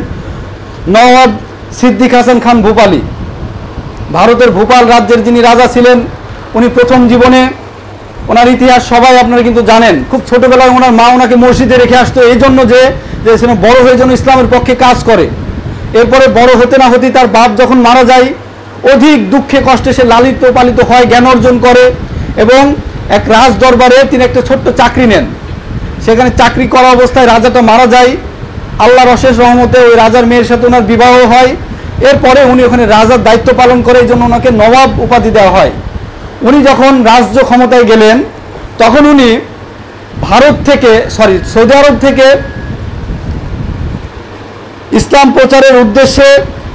নওয়াব সিদ্দিক হাসান খান ভূপালী। ভারতের ভূপাল রাজ্যের যিনি রাজা ছিলেন, উনি প্রথম জীবনে ওনার ইতিহাস সবাই আপনারা কিন্তু জানেন। খুব ছোটবেলায় ওনার মা ওনাকে মসজিদে রেখে আসতো এই জন্য যে বড় হয়ে যেন ইসলামের পক্ষে কাজ করে। এরপরে বড় হতে না হতেই তার বাপ যখন মারা যায় অধিক দুঃখে কষ্টে সে লালিত পালিত হয়, জ্ঞান অর্জন করে এবং এক রাজ দরবারে তিনি একটা ছোট্ট চাকরি নেন। সেখানে চাকরি করা অবস্থায় রাজাটা মারা যায়। আল্লাহর অশেষ রহমতে ওই রাজার মেয়ের সাথে ওনার বিবাহ হয়। এরপরে উনি ওখানে রাজার দায়িত্ব পালন করে, এই জন্য ওনাকে নবাব উপাধি দেওয়া হয়। উনি যখন রাজ্য ক্ষমতায় গেলেন তখন উনি সৌদি আরব থেকে ইসলাম প্রচারের উদ্দেশ্যে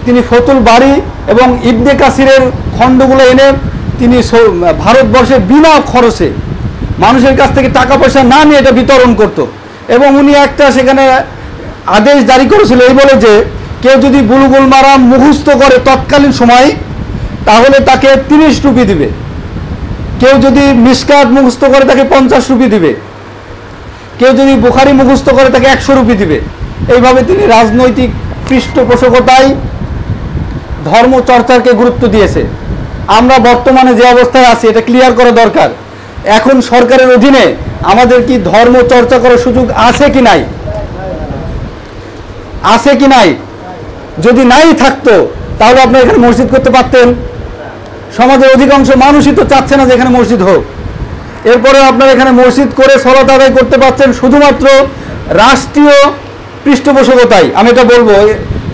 তিনি ফতুল বাড়ি এবং ইবনে কাসিরের খণ্ডগুলো এনে তিনি ভারতবর্ষে বিনা খরচে মানুষের কাছ থেকে টাকা পয়সা না নিয়ে এটা বিতরণ করত। এবং উনি একটা সেখানে আদেশ জারি করেছিল এই বলে যে কেউ যদি বুলুগুল মারাম মুখস্থ করে তৎকালীন সময় তাহলে তাকে 30 রুপি দিবে, কেউ যদি মিশকাত মুখস্থ করে তাকে 50 রুপি দিবে, কেউ যদি বুখারি মুখস্থ করে তাকে 100 রুপি দিবে। এইভাবে তিনি রাজনৈতিক পৃষ্ঠপোষকতায় ধর্ম চর্চাকে গুরুত্ব দিয়েছে। আমরা বর্তমানে যে অবস্থায় আছি এটা ক্লিয়ার করা দরকার। এখন সরকারের অধীনে আমাদের কি ধর্ম চর্চা করার সুযোগ আছে কি নাই? আছে কি নাই? যদি নাই থাকতো তাহলে আপনি এখানে মসজিদ করতে পারতেন। সমাজের অধিকাংশ মানুষই তো চাচ্ছে না যে এখানে মসজিদ হোক। এরপরে আপনারা এখানে মসজিদ করে সালাত আদায় করতে পারছেন শুধুমাত্র রাষ্ট্রীয় পৃষ্ঠপোষকতায়। আমি এটা বলবো,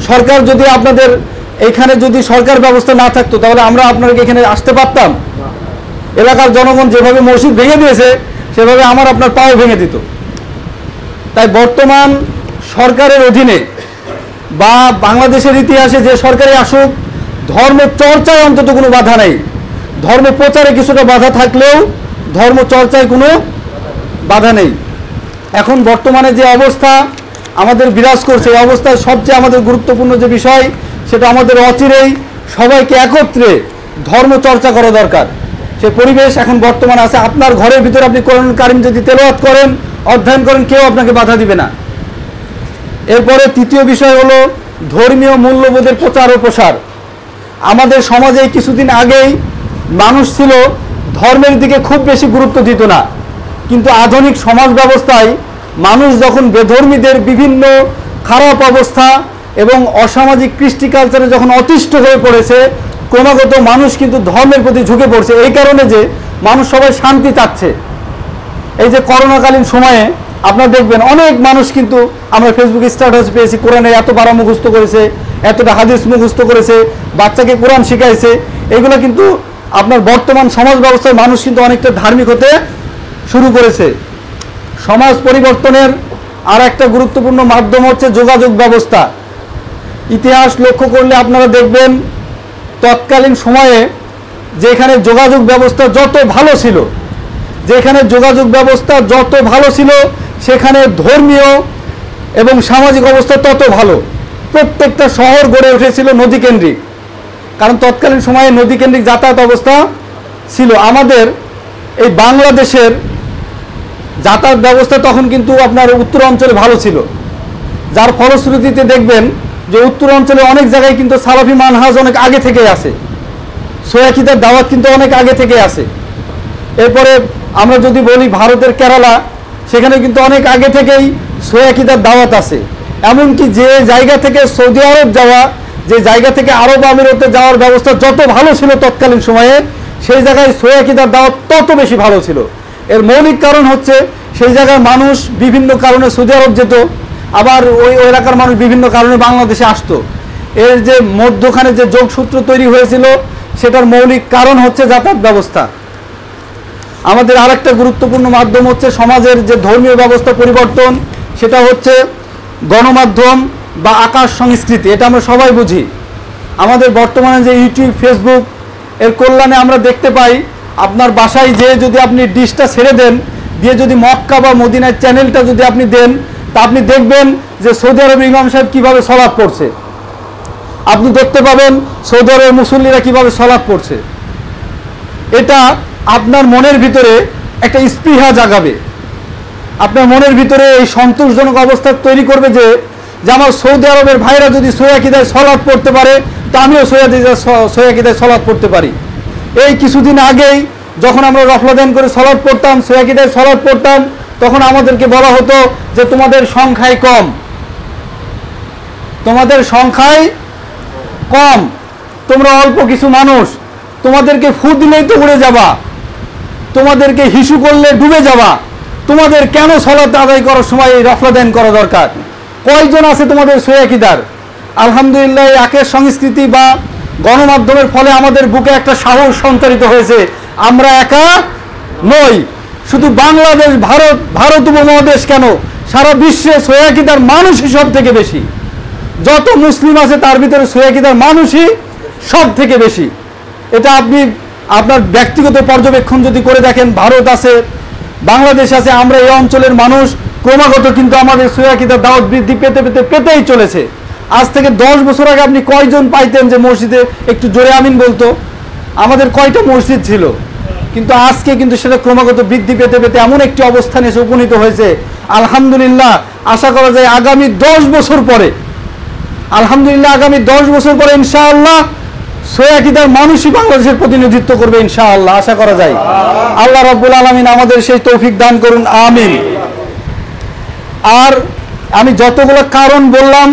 সরকার যদি আপনাদের এখানে যদি সরকার ব্যবস্থা না থাকতো তাহলে আমরা আপনাকে এখানে আসতে পারতাম? এলাকার জনগণ যেভাবে মসজিদ ভেঙে দিয়েছে সেভাবে আমার আপনার পাও ভেঙে দিত। তাই বর্তমান সরকারের অধীনে বা বাংলাদেশের ইতিহাসে যে সরকারই আসুক ধর্ম চর্চায় অন্তত কোনো বাধা নেই। ধর্ম প্রচারে কিছুটা বাধা থাকলেও ধর্ম চর্চায় কোনো বাধা নেই। এখন বর্তমানে যে অবস্থা আমাদের বিরাজ করছে। এই অবস্থায় সবচেয়ে আমাদের গুরুত্বপূর্ণ যে বিষয়, সেটা আমাদের অচিরেই সবাইকে একত্রে ধর্ম চর্চা করা দরকার। সে পরিবেশ এখন বর্তমানে আছে। আপনার ঘরের ভিতরে আপনি কোরআন কারীম যদি তেলাওয়াত করেন, অধ্যয়ন করেন, কেউ আপনাকে বাধা দিবে না। এরপরে তৃতীয় বিষয় হলো ধর্মীয় মূল্যবোধের প্রচার ও প্রসার। আমাদের সমাজে কিছুদিন আগেই মানুষ ছিল ধর্মের দিকে খুব বেশি গুরুত্ব দিত না, কিন্তু আধুনিক সমাজ ব্যবস্থায় মানুষ যখন বেধর্মীদের বিভিন্ন খারাপ অবস্থা এবং অসামাজিক কৃষ্টি কালচারে যখন অতিষ্ঠ হয়ে পড়েছে, ক্রমাগত মানুষ কিন্তু ধর্মের প্রতি ঝুঁকে পড়ছে। এই কারণে যে মানুষ সবাই শান্তি চাচ্ছে। এই যে করোনাকালীন সময়ে আপনারা দেখবেন অনেক মানুষ কিন্তু, আমরা ফেসবুকে স্ট্যাটাস পেয়েছি, কোরআনের এত পারা মুখস্থ করেছে, এতটা হাদিস মুখস্থ করেছে, বাচ্চাকে কোরআন শিখাইছে। এগুলো কিন্তু আপনার বর্তমান সমাজ ব্যবস্থায় মানুষ কিন্তু অনেকটা ধার্মিক হতে শুরু করেছে। সমাজ পরিবর্তনের আর একটা গুরুত্বপূর্ণ মাধ্যম হচ্ছে যোগাযোগ ব্যবস্থা। ইতিহাস লক্ষ্য করলে আপনারা দেখবেন তৎকালীন সময়ে যেখানে যোগাযোগ ব্যবস্থা যত ভালো ছিল, সেখানে ধর্মীয় এবং সামাজিক অবস্থা তত ভালো। প্রত্যেকটা শহর গড়ে উঠেছিল নদীকেন্দ্রিক, কারণ তৎকালীন সময়ে নদীকেন্দ্রিক যাতায়াত অবস্থা ছিল। আমাদের এই বাংলাদেশের যাতায়াত ব্যবস্থা তখন কিন্তু আপনার উত্তর অঞ্চলে ভালো ছিল, যার ফলশ্রুতিতে দেখবেন যে উত্তর অঞ্চলে অনেক জায়গায় কিন্তু সালাফি মানহাজ অনেক আগে থেকে আছে, সোয়াকিদার দাওয়াত কিন্তু অনেক আগে থেকে আছে। এরপরে আমরা যদি বলি ভারতের কেরালা, সেখানে কিন্তু অনেক আগে থেকেই সোয়াকিদার দাওয়াত আছে। এমনকি যে জায়গা থেকে সৌদি আরব যাওয়া, যে জায়গা থেকে আরব আমিরাতে যাওয়ার ব্যবস্থা যত ভালো ছিল তৎকালীন সময়ে, সেই জায়গায় সোয়াকিদার দাওয়াত তত বেশি ভালো ছিল। এর মৌলিক কারণ হচ্ছে সেই জায়গার মানুষ বিভিন্ন কারণে সৌদি আরব যেত, আবার ওই এলাকার মানুষ বিভিন্ন কারণে বাংলাদেশে আসতো। এর যে মধ্যখানে যে যোগসূত্র তৈরি হয়েছিল, সেটার মৌলিক কারণ হচ্ছে যাতায়াত ব্যবস্থা। আমাদের আরেকটা গুরুত্বপূর্ণ মাধ্যম হচ্ছে সমাজের যে ধর্মীয় ব্যবস্থা পরিবর্তন, সেটা হচ্ছে গণমাধ্যম বা আকাশ সংস্কৃতি। এটা আমরা সবাই বুঝি। আমাদের বর্তমানে যে ইউটিউব, ফেসবুক এর কল্যাণে আমরা দেখতে পাই, আপনার বাসায় যে যদি আপনি ডিশটা ছেড়ে দেন, দিয়ে যদি মক্কা বা মদিনার চ্যানেলটা যদি আপনি দেন, তা আপনি দেখবেন যে সৌদি আরবের ইমাম সাহেব কীভাবে সলাৎ পড়ছে, আপনি দেখতে পাবেন সৌদি আরবের মুসল্লিরা কীভাবে সলাৎ পড়ছে। এটা আপনার মনের ভিতরে একটা স্পৃহা জাগাবে, আপনার মনের ভিতরে এই সন্তোষজনক অবস্থা তৈরি করবে যে আমার সৌদি আরবের ভাইরা যদি সোয়াকিদায় সলাৎ পড়তে পারে, তা আমিও সোয়াকিদায় সলাৎ পড়তে পারি। এই কিছুদিন আগেই যখন আমরা রফলাদান করে সলাৎ পড়তাম, সোয়াকিদায় সলাৎ পড়তাম, তখন আমাদেরকে বলা হতো যে তোমাদের সংখ্যায় কম, তোমরা অল্প কিছু মানুষ, তোমাদেরকে ফু দিলেই তো উড়ে যাবা, তোমাদেরকে হিসু করলে ডুবে যাবা, তোমাদের কেন সলাত আদায় করার সময় এই রফলাদান করা দরকার? কয়জন আছে তোমাদের সোয়াকিদার? আলহামদুলিল্লাহ, একের সংস্কৃতি বা গণমাধ্যমের ফলে আমাদের বুকে একটা সাহস সঞ্চারিত হয়েছে। আমরা একা নই, শুধু বাংলাদেশ, ভারত উপমহাদেশ কেন, সারা বিশ্বে সোয়াকিদার মানুষই সব থেকে বেশি। যত মুসলিম আছে তার ভিতরে সোয়াকিদার মানুষই সব থেকে বেশি। এটা আপনি আপনার ব্যক্তিগত পর্যবেক্ষণ যদি করে দেখেন, ভারত আছে, বাংলাদেশ আছে, আমরা এই অঞ্চলের মানুষ ক্রমাগত কিন্তু আমাদের সোয়াকিদার দাওয়াত বৃদ্ধি পেতেই চলেছে। আজ থেকে 10 বছর আগে আপনি কয়জন পাইতেন যে মসজিদে একটু জোরে আমিন বলতো? আমাদের কয়টা মসজিদ ছিল? কিন্তু আজকে কিন্তু সেটা ক্রমাগত বৃদ্ধি পেতে এমন একটি অবস্থানে এসে উপনীত হয়েছে। আলহামদুলিল্লাহ, আশা করা যায় আগামী 10 বছর পরে, ইনশাআল্লাহ সোয়াকিদার মানুষই বাংলাদেশের প্রতিনিধিত্ব করবে, ইনশাআল্লাহ আশা করা যায়। আল্লাহ রাব্বুল আলামিন আমাদের সেই তৌফিক দান করুন, আমিন। আর আমি যতগুলো কারণ বললাম,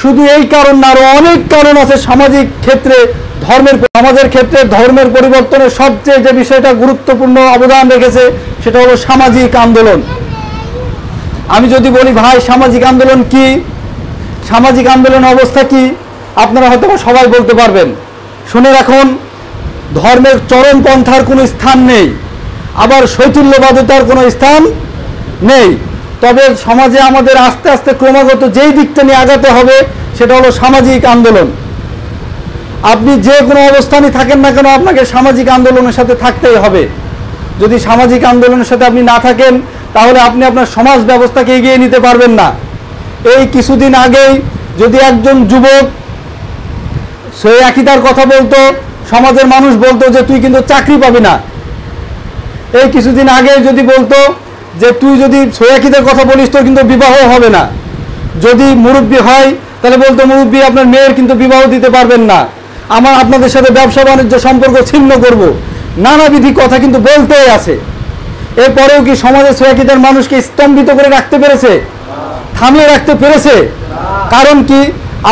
শুধু এই কারণ না, আরো অনেক কারণ আছে সামাজিক ক্ষেত্রে, সমাজের ক্ষেত্রে ধর্মের পরিবর্তনের সবচেয়ে যে বিষয়টা গুরুত্বপূর্ণ অবদান রেখেছে, সেটা হলো সামাজিক আন্দোলন। আমি যদি বলি ভাই সামাজিক আন্দোলন কি, সামাজিক আন্দোলন অবস্থা কি, আপনারা হয়তো সবাই বলতে পারবেন। শুনে রাখুন, ধর্মের চরমপন্থার কোনো স্থান নেই, আবার শৈথিল্যবাদিতার কোনো স্থান নেই। তবে সমাজে আমাদের আস্তে আস্তে ক্রমাগত যেই দিকটা নিয়ে আগাতে হবে, সেটা হলো সামাজিক আন্দোলন। আপনি যে কোনো অবস্থানে থাকেন না কেন, আপনাকে সামাজিক আন্দোলনের সাথে থাকতেই হবে। যদি সামাজিক আন্দোলনের সাথে আপনি না থাকেন, তাহলে আপনি আপনার সমাজ ব্যবস্থাকে এগিয়ে নিতে পারবেন না। এই কিছুদিন আগেই যদি একজন যুবক সেই আকীদার কথা বলতো, সমাজের মানুষ বলতো যে তুই কিন্তু চাকরি পাবি না। এই কিছুদিন আগে যদি বলতো যে তুই যদি সেই আকীদার কথা বলিস তোর কিন্তু বিবাহ হবে না। যদি মুরব্বী হয় তাহলে বলতো মুরব্বী আপনার মেয়ের কিন্তু বিবাহ দিতে পারবেন না, আপনাদের সাথে ব্যবসা বাণিজ্য সম্পর্ক ছিন্ন করব, নানাবিধি কথা কিন্তু বলতেই আছে। এরপরেও কি সমাজের সেই আকীদার মানুষকে স্তম্ভিত করে রাখতে পেরেছে? থামিয়ে রাখতে পেরেছে? কারণ কি,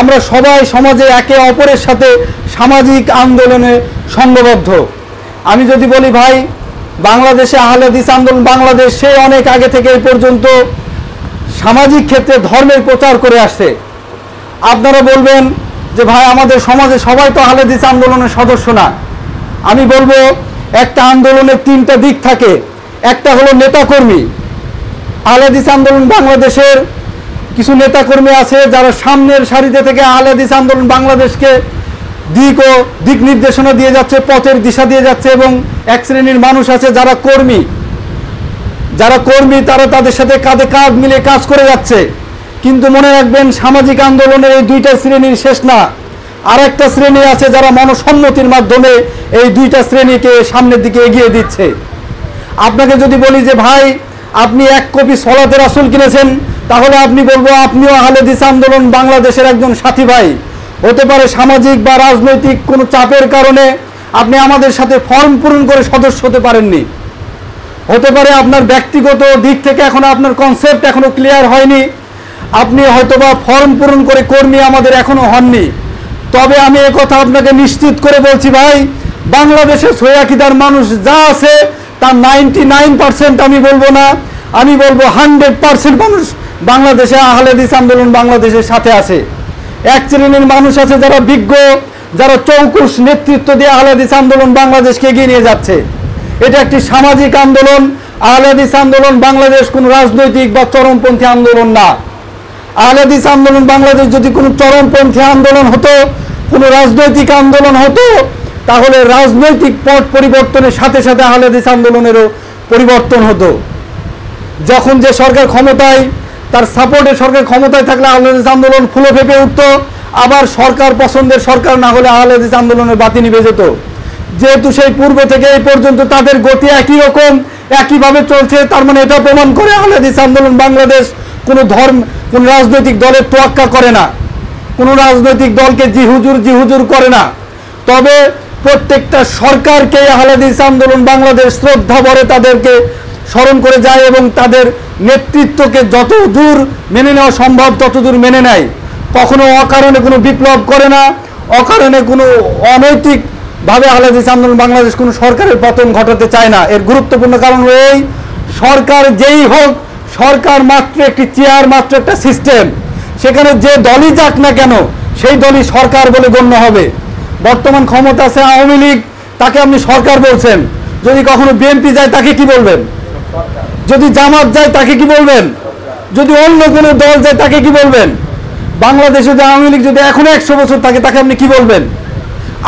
আমরা সবাই সমাজে একে অপরের সাথে সামাজিক আন্দোলনে সংঘবদ্ধ। আমি যদি বলি ভাই, বাংলাদেশে আহলে হাদিস আন্দোলন বাংলাদেশ সে অনেক আগে থেকে এই পর্যন্ত সামাজিক ক্ষেত্রে ধর্মের প্রচার করে আসছে। আপনারা বলবেন যে ভাই আমাদের সমাজে সবাই তো আহলে হাদিস আন্দোলনের সদস্য না। আমি বলবো একটা আন্দোলনের তিনটা দিক থাকে। একটা হলো নেতাকর্মী। আহলে হাদিস আন্দোলন বাংলাদেশের কিছু নেতাকর্মী আছে যারা সামনের সারিতে থেকে আহলে হাদিস আন্দোলন বাংলাদেশকে দিক নির্দেশনা দিয়ে যাচ্ছে, পথের দিশা দিয়ে যাচ্ছে। এবং এক শ্রেণীর মানুষ আছে যারা কর্মী, তারা তাদের সাথে কাঁধে কাঁধ মিলে কাজ করে যাচ্ছে। কিন্তু মনে রাখবেন, সামাজিক আন্দোলনের এই দুইটা শ্রেণীর শেষ না। আর একটা শ্রেণী আছে যারা মনসম্মতির মাধ্যমে এই দুইটা শ্রেণীকে সামনের দিকে এগিয়ে দিচ্ছে। আপনাকে যদি বলি যে ভাই আপনি 1 কপি সলাতে রাসূল কিনেছেন, তাহলে আপনি বলবো আপনিও আহলে হাদিস আন্দোলন বাংলাদেশের একজন সাথী ভাই। হতে পারে সামাজিক বা রাজনৈতিক কোনো চাপের কারণে আপনি আমাদের সাথে ফর্ম পূরণ করে সদস্য হতে পারেননি। হতে পারে আপনার ব্যক্তিগত দিক থেকে এখনো আপনার কনসেপ্ট এখনো ক্লিয়ার হয়নি, আপনি হয়তোবা ফর্ম পূরণ করে কর্মী আমাদের এখনো হননি। তবে আমি কথা আপনাকে নিশ্চিত করে বলছি ভাই, বাংলাদেশে সহিহ আকীদার মানুষ যা আছে তার 99% আমি বলবো না, আমি বলবো 100% মানুষ বাংলাদেশে আহলে হাদিস আন্দোলন বাংলাদেশের সাথে আছে। এক শ্রেণীর মানুষ আছে যারা বিজ্ঞ, যারা চৌকুশ নেতৃত্ব দিয়ে আহলে হাদিস আন্দোলন বাংলাদেশকে এগিয়ে নিয়ে যাচ্ছে। এটা একটি সামাজিক আন্দোলন। আহলে হাদিস আন্দোলন বাংলাদেশ কোনো রাজনৈতিক বা চরমপন্থী আন্দোলন না। আহলে হাদিস আন্দোলন বাংলাদেশ যদি কোনো চরমপন্থী আন্দোলন হতো, কোনো রাজনৈতিক আন্দোলন হতো, তাহলে রাজনৈতিক পট পরিবর্তনের সাথে সাথে আহলে হাদিস আন্দোলনেরও পরিবর্তন হতো। যখন যে সরকার ক্ষমতায়, তার সাপোর্টে সরকার ক্ষমতায় থাকলে আহলে হাদিস আন্দোলন ফুলে ফেঁপে উঠত। আবার সরকার পছন্দের সরকার না হলে আহলে হাদিস আন্দোলনের বাতি নিভে যেত। যেহেতু সেই পূর্ব থেকে এই পর্যন্ত তাদের গতি একই রকম, একইভাবে চলছে, তার মানে এটা প্রমাণ করে আহলে হাদিস আন্দোলন বাংলাদেশ কোনো কোন রাজনৈতিক দলের তোয়াক্কা করে না, কোনো রাজনৈতিক দলকে জি হুজুর করে না। তবে প্রত্যেকটা সরকারকে আহলে হাদিস আন্দোলন বাংলাদেশ শ্রদ্ধা ভরে তাদেরকে স্মরণ করে যায় এবং তাদের নেতৃত্বকে যত দূর মেনে নেওয়া সম্ভব তত দূর মেনে নেয়। কখনো অকারণে কোনো বিপ্লব করে না, অকারণে কোনো অনৈতিকভাবে আহলে হাদিস আন্দোলন বাংলাদেশ কোনো সরকারের পতন ঘটাতে চায় না। এর গুরুত্বপূর্ণ কারণ এই, সরকার যেই হোক, সরকার মাত্র একটি চেয়ার, মাত্র একটা সিস্টেম। সেখানে যে দলই যাক না কেন সেই দলই সরকার বলে গণ্য হবে। বর্তমান ক্ষমতা আছে আওয়ামী লীগ, তাকে আপনি সরকার বলছেন। যদি কখনো বিএনপি যায় তাকে কি বলবেন? যদি জামাত যায় তাকে কি বলবেন? যদি অন্য কোনো দল যায় তাকে কি বলবেন? বাংলাদেশে যে আওয়ামী লীগ যদি এখনো 100 বছর থাকে তাকে আপনি কি বলবেন?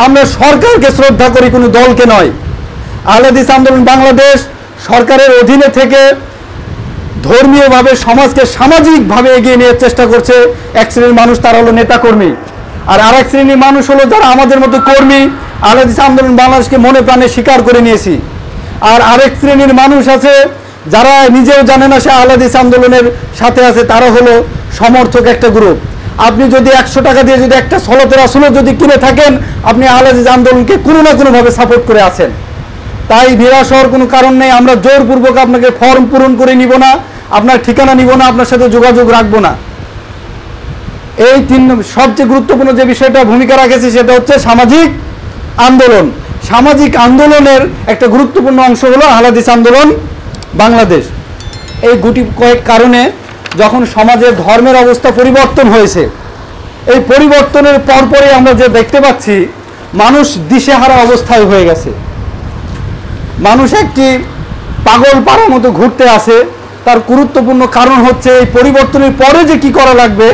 আমরা সরকারকে শ্রদ্ধা করি, কোনো দলকে নয়। আহলে হাদিস আন্দোলন বাংলাদেশ সরকারের অধীনে থেকে ধর্মীয়ভাবে সমাজকে সামাজিকভাবে এগিয়ে নেওয়ার চেষ্টা করছে। এক শ্রেণীর মানুষ তারা হলো নেতাকর্মী, আর আরেক শ্রেণীর মানুষ হলো যারা আমাদের মতো কর্মী। আহলে হাদিস আন্দোলন বাংলাদেশকে মনে প্রাণে স্বীকার করে নিয়েছি। আর আরেক শ্রেণীর মানুষ আছে যারা নিজেও জানে না সে আহলে হাদিস আন্দোলনের সাথে আছে, তারা হলো সমর্থক একটা গ্রুপ। আপনি যদি 100 টাকা দিয়ে যদি একটা সলাতে রাসূলও যদি কিনে থাকেন, আপনি আহলে হাদিস আন্দোলনকে কোনো না কোনোভাবে সাপোর্ট করে আছেন। তাই নিরাশ হওয়ার কোনো কারণ নেই। আমরা জোরপূর্বক আপনাকে ফর্ম পূরণ করে নিব না, আপনার ঠিকানা নিব না, আপনার সাথে যোগাযোগ রাখবো না। এই সবচেয়ে গুরুত্বপূর্ণ যে বিষয়টা ভূমিকা রাখেছে সেটা হচ্ছে সামাজিক আন্দোলন। সামাজিক আন্দোলনের একটা গুরুত্বপূর্ণ অংশ হলো আহলে হাদিস আন্দোলন বাংলাদেশ। এই গুটি কয়েক কারণে যখন সমাজে ধর্মের অবস্থা পরিবর্তন হয়েছে, এই পরিবর্তনের পরপরই আমরা যে দেখতে পাচ্ছি মানুষ দিশেহারা অবস্থায় হয়ে গেছে। মানুষ একটি পাগল পাড়ার মতো ঘুরতে আসে। তার গুরুত্বপূর্ণ কারণ হচ্ছে এই পরিবর্তনের পরে যে কি করা লাগবে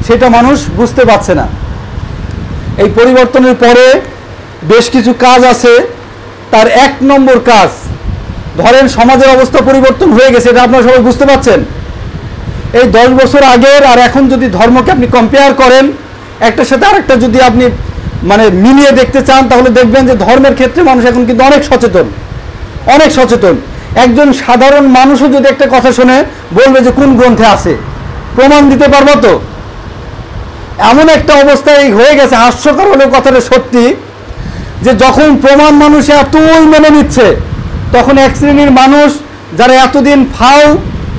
সেটা মানুষ বুঝতে পারছে না। এই পরিবর্তনের পরে বেশ কিছু কাজ আছে। তার 1 নম্বর কাজ, ধরেন সমাজের অবস্থা পরিবর্তন হয়ে গেছে, এটা আপনারা সবাই বুঝতে পারছেন। এই 10 বছর আগের আর এখন যদি ধর্মকে আপনি কম্পেয়ার করেন, একটার সাথে আরেকটা যদি আপনি মানে মিলিয়ে দেখতে চান, তাহলে দেখবেন যে ধর্মের ক্ষেত্রে মানুষ এখন কিন্তু অনেক সচেতন, অনেক সচেতন। একজন সাধারণ মানুষও যদি একটা কথা শুনে বলবে যে কোন গ্রন্থে আছে, প্রমাণ দিতে পারবো তো। এমন একটা অবস্থায় হয়ে গেছে, হাস্যকর হলেও কথাটা সত্যি, যে যখন প্রমাণ মানুষ এতই মেনে নিচ্ছে, তখন এক শ্রেণীর মানুষ যারা এতদিন ফাও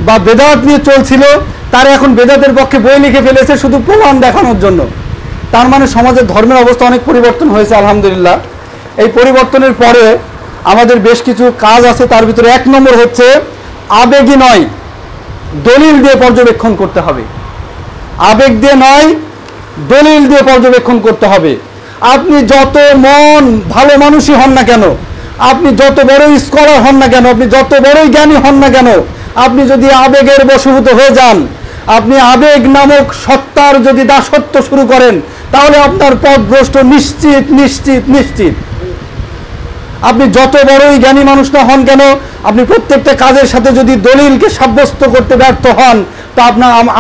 বা বেদাত নিয়ে চলছিল, তারা এখন বেদাতের পক্ষে বই লিখে ফেলেছে শুধু প্রমাণ দেখানোর জন্য। তার মানে সমাজের ধর্মের অবস্থা অনেক পরিবর্তন হয়েছে আলহামদুলিল্লাহ। এই পরিবর্তনের পরে আমাদের বেশ কিছু কাজ আছে, তার ভিতরে 1 নম্বর হচ্ছে আবেগী নয়, দলিল দিয়ে পর্যবেক্ষণ করতে হবে। আবেগ দিয়ে নয়, দলিল দিয়ে পর্যবেক্ষণ করতে হবে। আপনি যত ভালো মানুষই হন না কেন, আপনি যত বড়ই স্কলার হন না কেন, আপনি যত বড়ই জ্ঞানী হন না কেন, আপনি যদি আবেগের বশীভূত হয়ে যান, আপনি আবেগ নামক সত্তার যদি দাসত্ব শুরু করেন, তাহলে আপনার পথভ্রষ্ট নিশ্চিত নিশ্চিত নিশ্চিত। আপনি যত বড়ই জ্ঞানী মানুষ না হন কেন, আপনি প্রত্যেকটা কাজের সাথে যদি দলিলকে সাব্যস্ত করতে ব্যর্থ হন, তা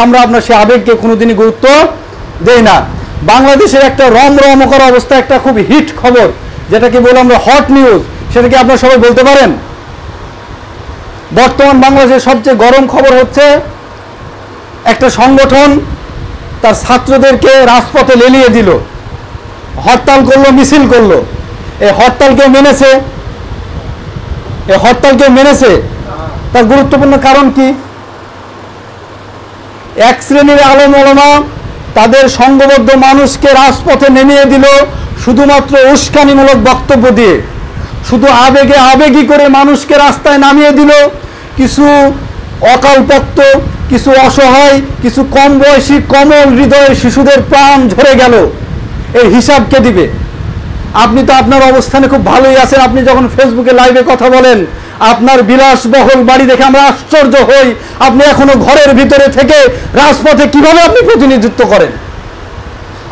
আমরা আপনার সেই আবেগকে কোনোদিনই গুরুত্ব দেই না। বাংলাদেশের একটা রমরমকর অবস্থা, একটা খুব হিট খবর, যেটাকে বলে আমরা হট নিউজ, সেটা কি আপনারা সবাই বলতে পারেন? বর্তমান বাংলাদেশের সবচেয়ে গরম খবর হচ্ছে একটা সংগঠন তার ছাত্রদেরকে রাজপথে লেলিয়ে দিল, হরতাল করলো, মিছিল করলো। এই হরতালকে মেনেছে, এই হরতালকে মেনেছে, তার গুরুত্বপূর্ণ কারণ কি? এক শ্রেণীর আলেম ওলামা তাদের সংঘবদ্ধ মানুষকে রাজপথে নেমিয়ে দিল শুধুমাত্র উস্কানিমূলক বক্তব্য দিয়ে, শুধু আবেগী করে মানুষকে রাস্তায় নামিয়ে দিল। কিছু অকালপক্ত, কিছু অসহায়, কিছু কম বয়সী কমল হৃদয়ের শিশুদের প্রাণ ঝরে গেল। এর হিসাব কে দিবে? আপনি তো আপনার অবস্থানে খুব ভালোই আছেন। আপনি যখন ফেসবুকে লাইভে কথা বলেন, আপনার বিলাসবহুল বাড়ি দেখে আমরা আশ্চর্য হই। আপনি এখনো ঘরের ভিতরে থেকে রাজপথে কিভাবে আপনি প্রতিনিধিত্ব করেন?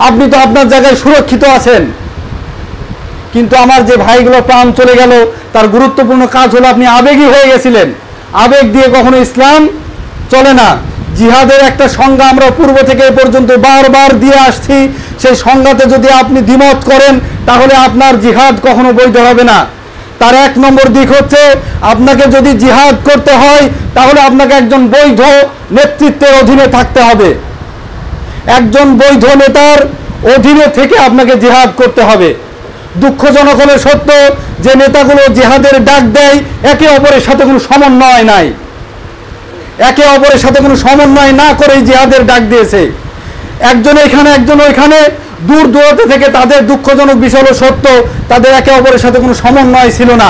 আপনি তো আপনার জায়গায় সুরক্ষিত আছেন। কিন্তু আমার যে ভাইগুলো প্রাণ চলে গেল, তার গুরুত্বপূর্ণ কাজ হলো আপনি আবেগী হয়ে গেছিলেন। আবেগ দিয়ে কখনো ইসলাম চলে না। জিহাদের একটা সংজ্ঞা আমরা পূর্ব থেকে এ পর্যন্ত বারবার দিয়ে আসছি। সেই সংজ্ঞাতে যদি আপনি দ্বিমত করেন, তাহলে আপনার জিহাদ কখনো বৈধ হবে না। তার 1 নম্বর দিক হচ্ছে, আপনাকে যদি জিহাদ করতে হয়, তাহলে আপনাকে একজন বৈধ নেতৃত্বের অধীনে থাকতে হবে। একজন বৈধ নেতার অধীনে থেকে আপনাকে জিহাদ করতে হবে। দুঃখজনক হলে সত্য যে নেতাগুলো জিহাদের ডাক দেয়, একে অপরের সাথে কোনো সমন্বয় নাই, একে অপরের সাথে কোনো সমন্বয় না করেই জিহাদের ডাক দিয়েছে। একজন এখানে, একজন ওইখানে, দূর দূরান্তে থেকে। তাদের দুঃখজনক বিষয় হলো সত্য, তাদের একে অপরের সাথে কোনো সমন্বয় ছিল না।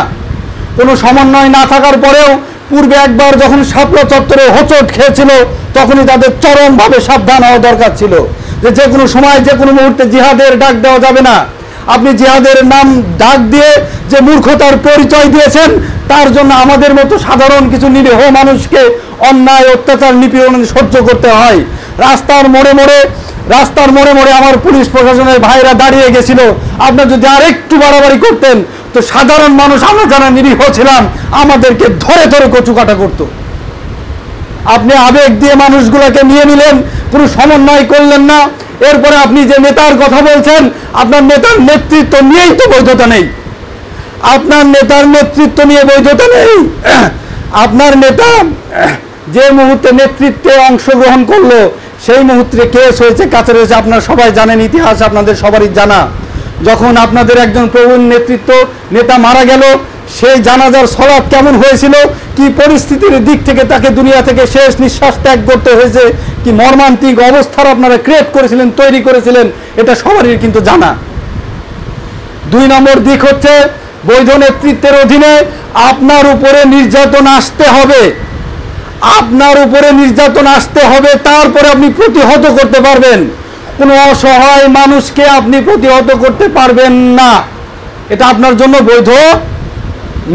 কোনো সমন্বয় না থাকার পরেও পূর্বে একবার যখন শাপলা চত্বরে হোঁচট খেয়েছিল, তখনই তাদের চরমভাবে সাবধান হওয়া দরকার ছিল যে যে কোনো সময়, যে কোনো মুহূর্তে জিহাদের ডাক দেওয়া যাবে না। আপনি জিহাদের নাম ডাক দিয়ে যে মূর্খতার পরিচয় দিয়েছেন, তার জন্য আমাদের মতো সাধারণ কিছু নিরীহ মানুষকে অন্যায়, অত্যাচার, নিপীড়ন সহ্য করতে হয়। রাস্তার মোড়ে মোড়ে আমার পুলিশ প্রশাসনের ভাইরা দাঁড়িয়ে গেছিল। আপনার যদি আর একটু বাড়াবাড়ি করতেন, তো সাধারণ মানুষ, আমরা যারা নিরীহ ছিলাম, আমাদেরকে ধরে ধরে কচুকাটা করত। আপনি আবেগ দিয়ে মানুষগুলোকে নিয়ে নিলেন, কোনো সমন্বয় করলেন না। এরপরে আপনি যে নেতার কথা বলছেন, আপনার নেতার নেতৃত্ব নিয়েই তো বৈধতা নেই। আপনার নেতার নেতৃত্ব নিয়ে বৈধতা নেই। আপনার নেতা যে মুহূর্তে নেতৃত্বে অংশগ্রহণ করলো, সেই মুহূর্তে কেস হয়েছে, কাছে রয়েছে। আপনারা সবাই জানেন, ইতিহাস আপনাদের সবারই জানা। যখন আপনাদের একজন প্রবীণ নেতা মারা গেল, সেই জানাজার সলাৎ কেমন হয়েছিল, কি পরিস্থিতির দিক থেকে তাকে দুনিয়া থেকে শেষ নিঃশ্বাস ত্যাগ করতে হয়েছে, কি মর্মান্তিক অবস্থার আপনারা ক্রিয়েট করেছিলেন, তৈরি করেছিলেন, এটা সবারই কিন্তু জানা। 2 নম্বর দিক হচ্ছে, বৈধ নেতৃত্বের অধীনে আপনার উপরে নির্যাতন আসতে হবে। আপনার উপরে নির্যাতন আসতে হবে, তারপরে আপনি প্রতিহত করতে পারবেন। কোনো অসহায় মানুষকে আপনি প্রতিহত করতে পারবেন না, এটা আপনার জন্য বৈধ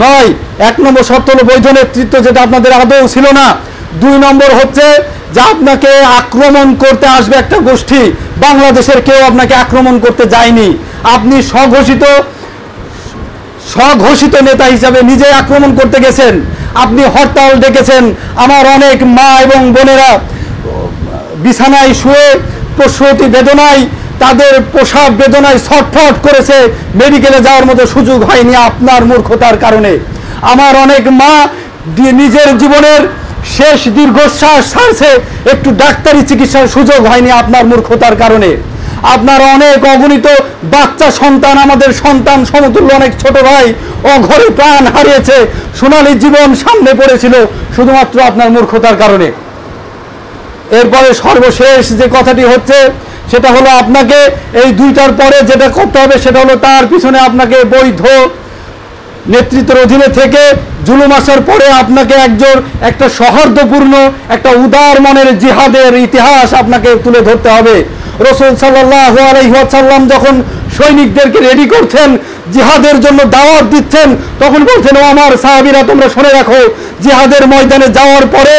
নয়। 1 নম্বর শর্ত হলো বৈধ নেতৃত্ব, যেটা আপনাদের আদৌ ছিল না। 2 নম্বর হচ্ছে যে আপনাকে আক্রমণ করতে আসবে একটা গোষ্ঠী। বাংলাদেশের কেউ আপনাকে আক্রমণ করতে যায়নি। আপনি স্বঘোষিত নেতা হিসাবে নিজে আক্রমণ করতে গেছেন। আপনি হরতাল ডেকেছেন। আমার অনেক মা এবং বোনেরা বিছানায় শুয়ে প্রসূতি বেদনায়, তাদের প্রসব বেদনায় ছটফট করেছে, মেডিকেলে যাওয়ার মতো সুযোগ হয়নি আপনার মূর্খতার কারণে। আমার অনেক মা নিজের জীবনের শেষ দীর্ঘশ্বাস ছাড়ছে, একটু ডাক্তারি চিকিৎসার সুযোগ হয়নি আপনার মূর্খতার কারণে। আপনার অনেক অগণিত বাচ্চা সন্তান, আমাদের সন্তান সমতুল্য অনেক ছোট ভাই অঘরে প্রাণ হারিয়েছে, সোনালী জীবন সামনে পড়েছিল শুধুমাত্র আপনার মূর্খতার কারণে। এরপরে সর্বশেষ যে কথাটি হচ্ছে সেটা হলো, আপনাকে এই দুইটার পরে যেটা করতে হবে সেটা হলো তার পিছনে আপনাকে বৈধ নেতৃত্বের অধীনে থেকে জুলুম আসার পরে আপনাকে একটা সৌহার্দ্যপূর্ণ একটা উদার মনের জিহাদের ইতিহাস আপনাকে তুলে ধরতে হবে। রাসূল সাল্লাল্লাহু আলাইহি ওয়াসাল্লাম যখন সৈনিকদেরকে রেডি করছেন, জিহাদের জন্য দাওয়াত দিচ্ছেন, তখন বলছেন, ও আমার সাহাবীরা তোমরা শুনে রাখো, জিহাদের ময়দানে যাওয়ার পরে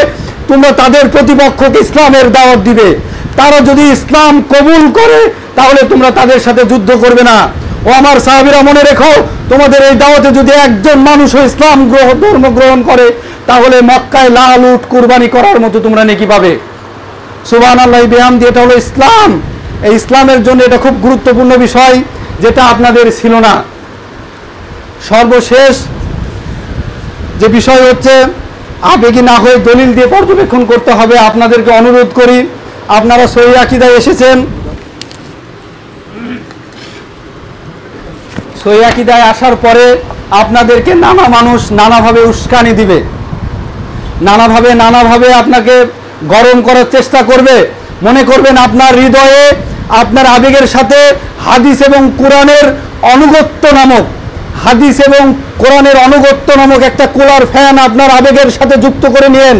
তোমরা তাদের প্রতিপক্ষকে ইসলামের দাওয়াত দিবে, তারা যদি ইসলাম কবুল করে তাহলে তোমরা তাদের সাথে যুদ্ধ করবে না। ও আমার সাহাবীরা মনে রেখো, তোমাদের এই দাওয়াতে যদি একজন মানুষও ইসলাম ধর্ম গ্রহণ করে তাহলে মক্কায় লাল উট কুরবানি করার মতো তোমরা নেকি পাবে। সুবহানাল্লাহি বিহামদি। এটা হলো ইসলাম। এই ইসলামের জন্য এটা খুব গুরুত্বপূর্ণ বিষয়, যেটা আপনাদের ছিল না। সর্বশেষ যে বিষয় হচ্ছে, আবেগী না হয়ে দলিল দিয়ে পর্যবেক্ষণ করতে হবে। আপনাদেরকে অনুরোধ করি, আপনারা সহিহ আকীদায় এসেছেন, সহিহ আকীদায় আসার পরে আপনাদেরকে নানা মানুষ নানাভাবে উস্কানি দিবে, নানাভাবে আপনাকে গরম করার চেষ্টা করবে। মনে করবেন আপনার হৃদয়ে আপনার আবেগের সাথে হাদিস এবং কোরআনের আনুগত্য নামক একটা কুলার ফ্যান আপনার আবেগের সাথে যুক্ত করে নিয়েন।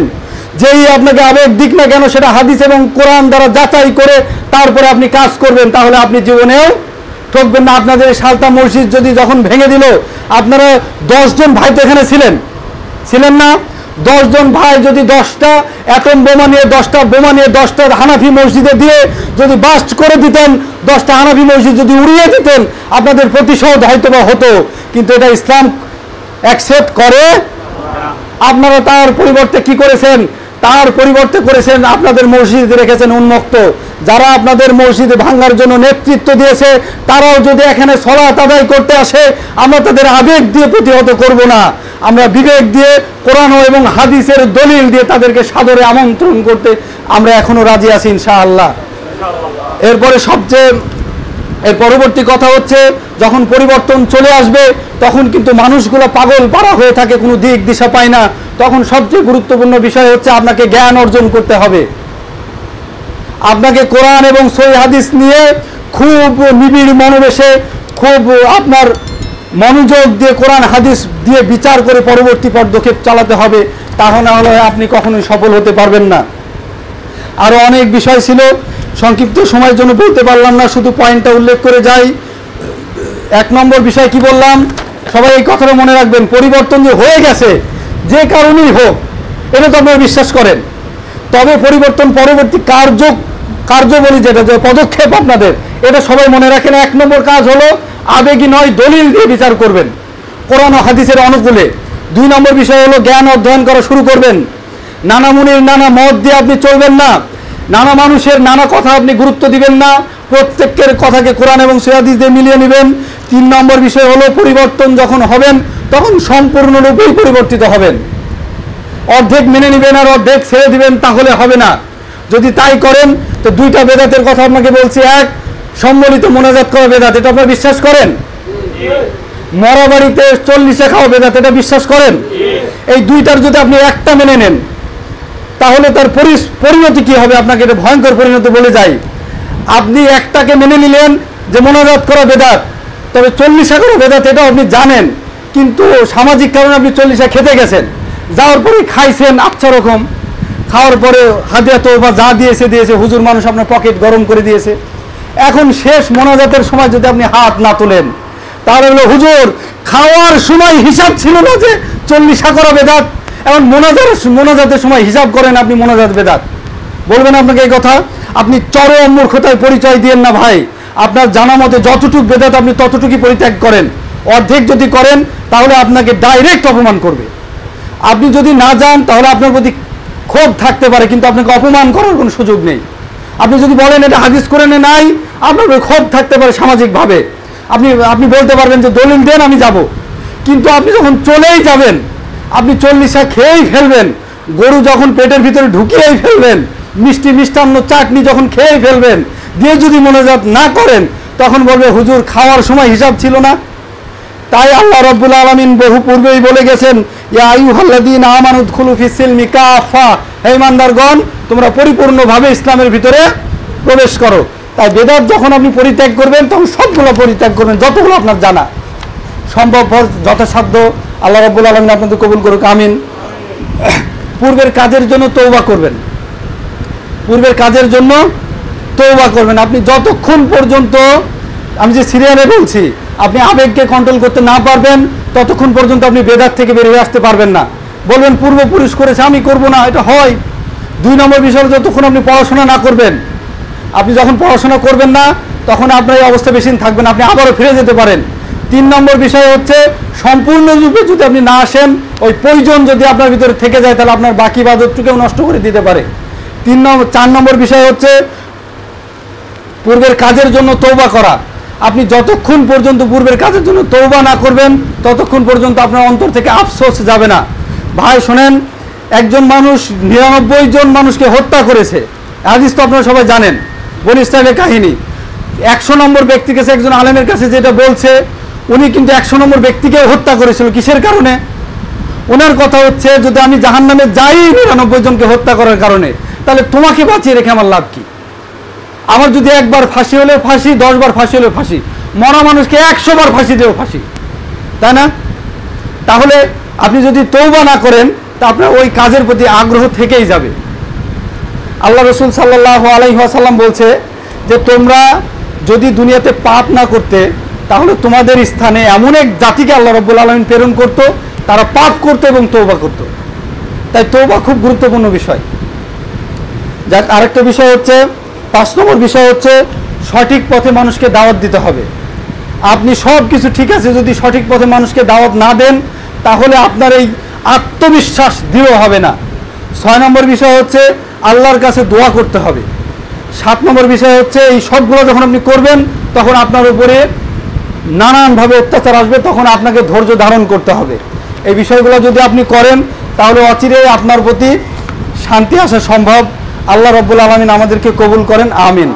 যেই আপনাকে আবেগ দিক না কেন সেটা হাদিস এবং কোরআন দ্বারা যাচাই করে তারপরে আপনি কাজ করবেন, তাহলে আপনি জীবনেও ঠকবেন না। আপনাদের সালতা মসজিদ যদি যখন ভেঙে দিল, আপনারা 10 জন ভাই তো এখানে ছিলেন না? 10 জন ভাই যদি 10টা অ্যাটম বোমা নিয়ে 10টা হানাফি মসজিদে দিয়ে যদি বাস্ট করে দিতেন, 10টা হানাফি মসজিদ যদি উড়িয়ে দিতেন, আপনাদের প্রতিশোধ হয়তো বা হতো। কিন্তু এটা ইসলাম অ্যাকসেপ্ট করে। আপনারা তার পরিবর্তে কি করেছেন? তার পরিবর্তে করেছেন আপনাদের মসজিদ রেখেছেন উন্মুক্ত। যারা আপনাদের মসজিদে ভাঙার জন্য নেতৃত্ব দিয়েছে, তারাও যদি এখানে সালাত আদায় করতে আসে, আমরা তাদের আবেগ দিয়ে প্রতিহত করব না, আমরা বিবেক দিয়ে কোরআন এবং হাদিসের দলিল দিয়ে তাদেরকে সাদরে আমন্ত্রণ করতে আমরা এখনো রাজি আছি ইনশাআল্লাহ। এরপরে এর পরবর্তী কথা হচ্ছে, যখন পরিবর্তন চলে আসবে তখন কিন্তু মানুষগুলো পাগল পাড়া হয়ে থাকে, কোনো দিক দিশা পায় না। তখন সবচেয়ে গুরুত্বপূর্ণ বিষয় হচ্ছে আপনাকে জ্ঞান অর্জন করতে হবে। আপনাকে কোরআন এবং সহিহ হাদিস নিয়ে খুব নিবিড় মনোবেশে, খুব আপনার মনোযোগ দিয়ে কোরআন হাদিস দিয়ে বিচার করে পরবর্তী পদক্ষেপ চালাতে হবে, তাহলে আপনি কখনোই সফল হতে পারবেন না। আরও অনেক বিষয় ছিল, সংক্ষিপ্ত সময়ের জন্য বলতে পারলাম না, শুধু পয়েন্টটা উল্লেখ করে যাই। 1 নম্বর বিষয় কি বললাম, সবাই এই কথাটা মনে রাখবেন, পরিবর্তন যে হয়ে গেছে যে কারণেই হোক, এটা তো আপনারা বিশ্বাস করেন, তবে পরিবর্তন পরবর্তী কার্যবলী যেটা যে পদক্ষেপ আপনাদের, এটা সবাই মনে রাখেন। 1 নম্বর কাজ হলো আবেগী নয়, দলিল দিয়ে বিচার করবেন কোরআন ও হাদিসের অনুকূলে। 2 নম্বর বিষয় হলো জ্ঞান অধ্যয়ন করা শুরু করবেন। নানা মুনির নানা মত দিয়ে আপনি চলবেন না, নানা মানুষের নানা কথা আপনি গুরুত্ব দিবেন না, প্রত্যেকের কথাকে কোরআন এবং সহিহ হাদিস দিয়ে মিলিয়ে নেবেন। 3 নম্বর বিষয় হলো পরিবর্তন যখন হবেন তখন সম্পূর্ণরূপেই পরিবর্তিত হবেন। অর্ধেক মেনে নেবেন আর অর্ধেক ছেড়ে দিবেন, তাহলে হবে না। যদি তাই করেন তো 2টা বেদাতের কথা আপনাকে বলছি। 1, সম্মিলিত মোনাজাত করা বেদাত, এটা আপনারা বিশ্বাস করেন? মরা বাড়িতে 40 খাওয়া বেদাত, এটা বিশ্বাস করেন? এই 2টার যদি আপনি একটা মেনে নেন তাহলে তার পরিণতি কি হবে আপনাকে এটা ভয়ঙ্কর পরিণতি বলে যাই। আপনি একটাকে মেনে নিলেন যে মোনাজাত করা বেদাত, তবে 40 করা বেদাত এটাও আপনি জানেন, কিন্তু সামাজিক কারণে আপনি 40 খেতে গেছেন, যাওয়ার পরে খাইছেন আচ্ছা রকম, খাওয়ার পরে হাদিয়া তওবা যা দিয়েছে হুজুর মানুষ আপনার পকেট গরম করে দিয়েছে। এখন শেষ মোনাজাতের সময় যদি আপনি হাত না তোলেন তাহলে হলো হুজুর খাওয়ার সময় হিসাব ছিল না যে 40 করা বেদাত, এখন মোনাজাতের সময় হিসাব করেন আপনি মোনাজাত বেদাত বলবেন আপনাকে এই কথা? আপনি চরম মূর্খতায় পরিচয় দিয়েন না ভাই। আপনার জানা মতে যতটুকু বেদাত আপনি ততটুকুই পরিত্যাগ করেন। অর্ধেক যদি করেন তাহলে আপনাকে ডাইরেক্ট অপমান করবে। আপনি যদি না যান তাহলে আপনার প্রতি ক্ষোভ থাকতে পারে, কিন্তু আপনাকে অপমান করার কোনো সুযোগ নেই। আপনি যদি বলেন এটা হাদিস কোরআনে নাই, আপনার ক্ষোভ থাকতে পারে সামাজিকভাবে, আপনি বলতে পারবেন যে দলিল দেন আমি যাব, কিন্তু আপনি যখন চলেই যাবেন, আপনি 40 খেয়েই ফেলবেন, গরু যখন পেটের ভিতরে ঢুকিয়েই ফেলবেন, মিষ্টি মিষ্টান্ন চাটনি যখন খেয়েই ফেলবেন, দিয়ে যদি মোনাজাত না করেন, তখন বলবে হুজুর খাওয়ার সময় হিসাব ছিল না। তাই আল্লাহ রাব্বুল আলামিন বহু পূর্বেই বলে গেছেন, ইয়া আইয়ুহাল্লাযীনা আমানু উদখুলু ফিস-সিলমি কাফা, হে ইমানদারগণ তোমরা পরিপূর্ণভাবে ইসলামের ভিতরে প্রবেশ করো। তাই বেদাত যখন আপনি পরিত্যাগ করবেন, তখন সবগুলো পরিত্যাগ করবেন, যতগুলো আপনার জানা সম্ভব যথাসাধ্য। আল্লাহ রাব্বুল আলামিন আপনাদের কবুল করুক, আমিন। পূর্বের কাজের জন্য তওবা করবেন, পূর্বের কাজের জন্য তওবা করবেন। আপনি যতক্ষণ পর্যন্ত, আমি যে সিরিয়ালে বলছি, আপনি আবেগকে কন্ট্রোল করতে না পারবেন, ততক্ষণ পর্যন্ত আপনি বেদাত থেকে বেরিয়ে আসতে পারবেন না। বলবেন পূর্বপুরুষ করেছে আমি করব না, এটা হয়। 2 নম্বর বিষয়, যতক্ষণ আপনি পড়াশোনা না করবেন, আপনি যখন পড়াশোনা করবেন না, তখন আপনার এই অবস্থা বেশি দিন থাকবেন, আপনি আবারও ফিরে যেতে পারেন। 3 নম্বর বিষয় হচ্ছে, সম্পূর্ণরূপে যদি আপনি না আসেন, ওই প্রয়োজন যদি আপনার ভিতরে থেকে যায়, তাহলে আপনার বাকি ইবাদতটুকুও নষ্ট করে দিতে পারে। 4 নম্বর বিষয় হচ্ছে পূর্বের কাজের জন্য তওবা করা। আপনি যতক্ষণ পর্যন্ত পূর্বের কাজের জন্য তওবা না করবেন, ততক্ষণ পর্যন্ত আপনার অন্তর থেকে আফসোস যাবে না। ভাই শোনেন, একজন মানুষ 99 জন মানুষকে হত্যা করেছে, হাদিস তো আপনারা সবাই জানেন, বনী ইসরাইলের কাহিনী। 100 নম্বর ব্যক্তির কাছে, একজন আলেমের কাছে যেটা বলছে, উনি কিন্তু 100 নম্বর ব্যক্তিকে হত্যা করেছিল। কিসের কারণে? ওনার কথা হচ্ছে, যদি আমি জাহান্নামে যাই 99 জনকে হত্যা করার কারণে, তাহলে তোমাকে বাঁচিয়ে রেখে আমার লাভ কি? আমার যদি একবার ফাঁসি হলে ফাঁসি, 10 বার ফাঁসি হলে ফাঁসি, মরা মানুষকে 100 বার ফাঁসি দেও ফাঁসি, তাই না? তাহলে আপনি যদি তওবা না করেন, তা আপনার ওই কাজের প্রতি আগ্রহ থেকেই যাবে। আল্লাহ রাসূল সাল্লাল্লাহু আলাইহি ওয়াসাল্লাম বলছে যে তোমরা যদি দুনিয়াতে পাপ না করতে, তাহলে তোমাদের স্থানে এমন এক জাতিকে আল্লাহ রাব্বুল আলামিন প্রেরণ করত, তারা পাপ করত এবং তওবা করত। তাই তওবা খুব গুরুত্বপূর্ণ বিষয়। যাক, আরেকটা বিষয় হচ্ছে, 5 নম্বর বিষয় হচ্ছে, সঠিক পথে মানুষকে দাওয়াত দিতে হবে। আপনি সব কিছু ঠিক আছে, যদি সঠিক পথে মানুষকে দাওয়াত না দেন, তাহলে আপনার এই আত্মবিশ্বাস দৃঢ় হবে না। 6 নম্বর বিষয় হচ্ছে, আল্লাহর কাছে দোয়া করতে হবে। 7 নম্বর বিষয় হচ্ছে, এই সবগুলো যখন আপনি করবেন, তখন আপনার উপরে নানানভাবে অত্যাচার আসবে, তখন আপনাকে ধৈর্য ধারণ করতে হবে। এই বিষয়গুলো যদি আপনি করেন, তাহলে অচিরেই আপনার প্রতি শান্তি আসা সম্ভব। আল্লাহ রাব্বুল আলামিন আমাদেরকে কবুল করেন, আমিন।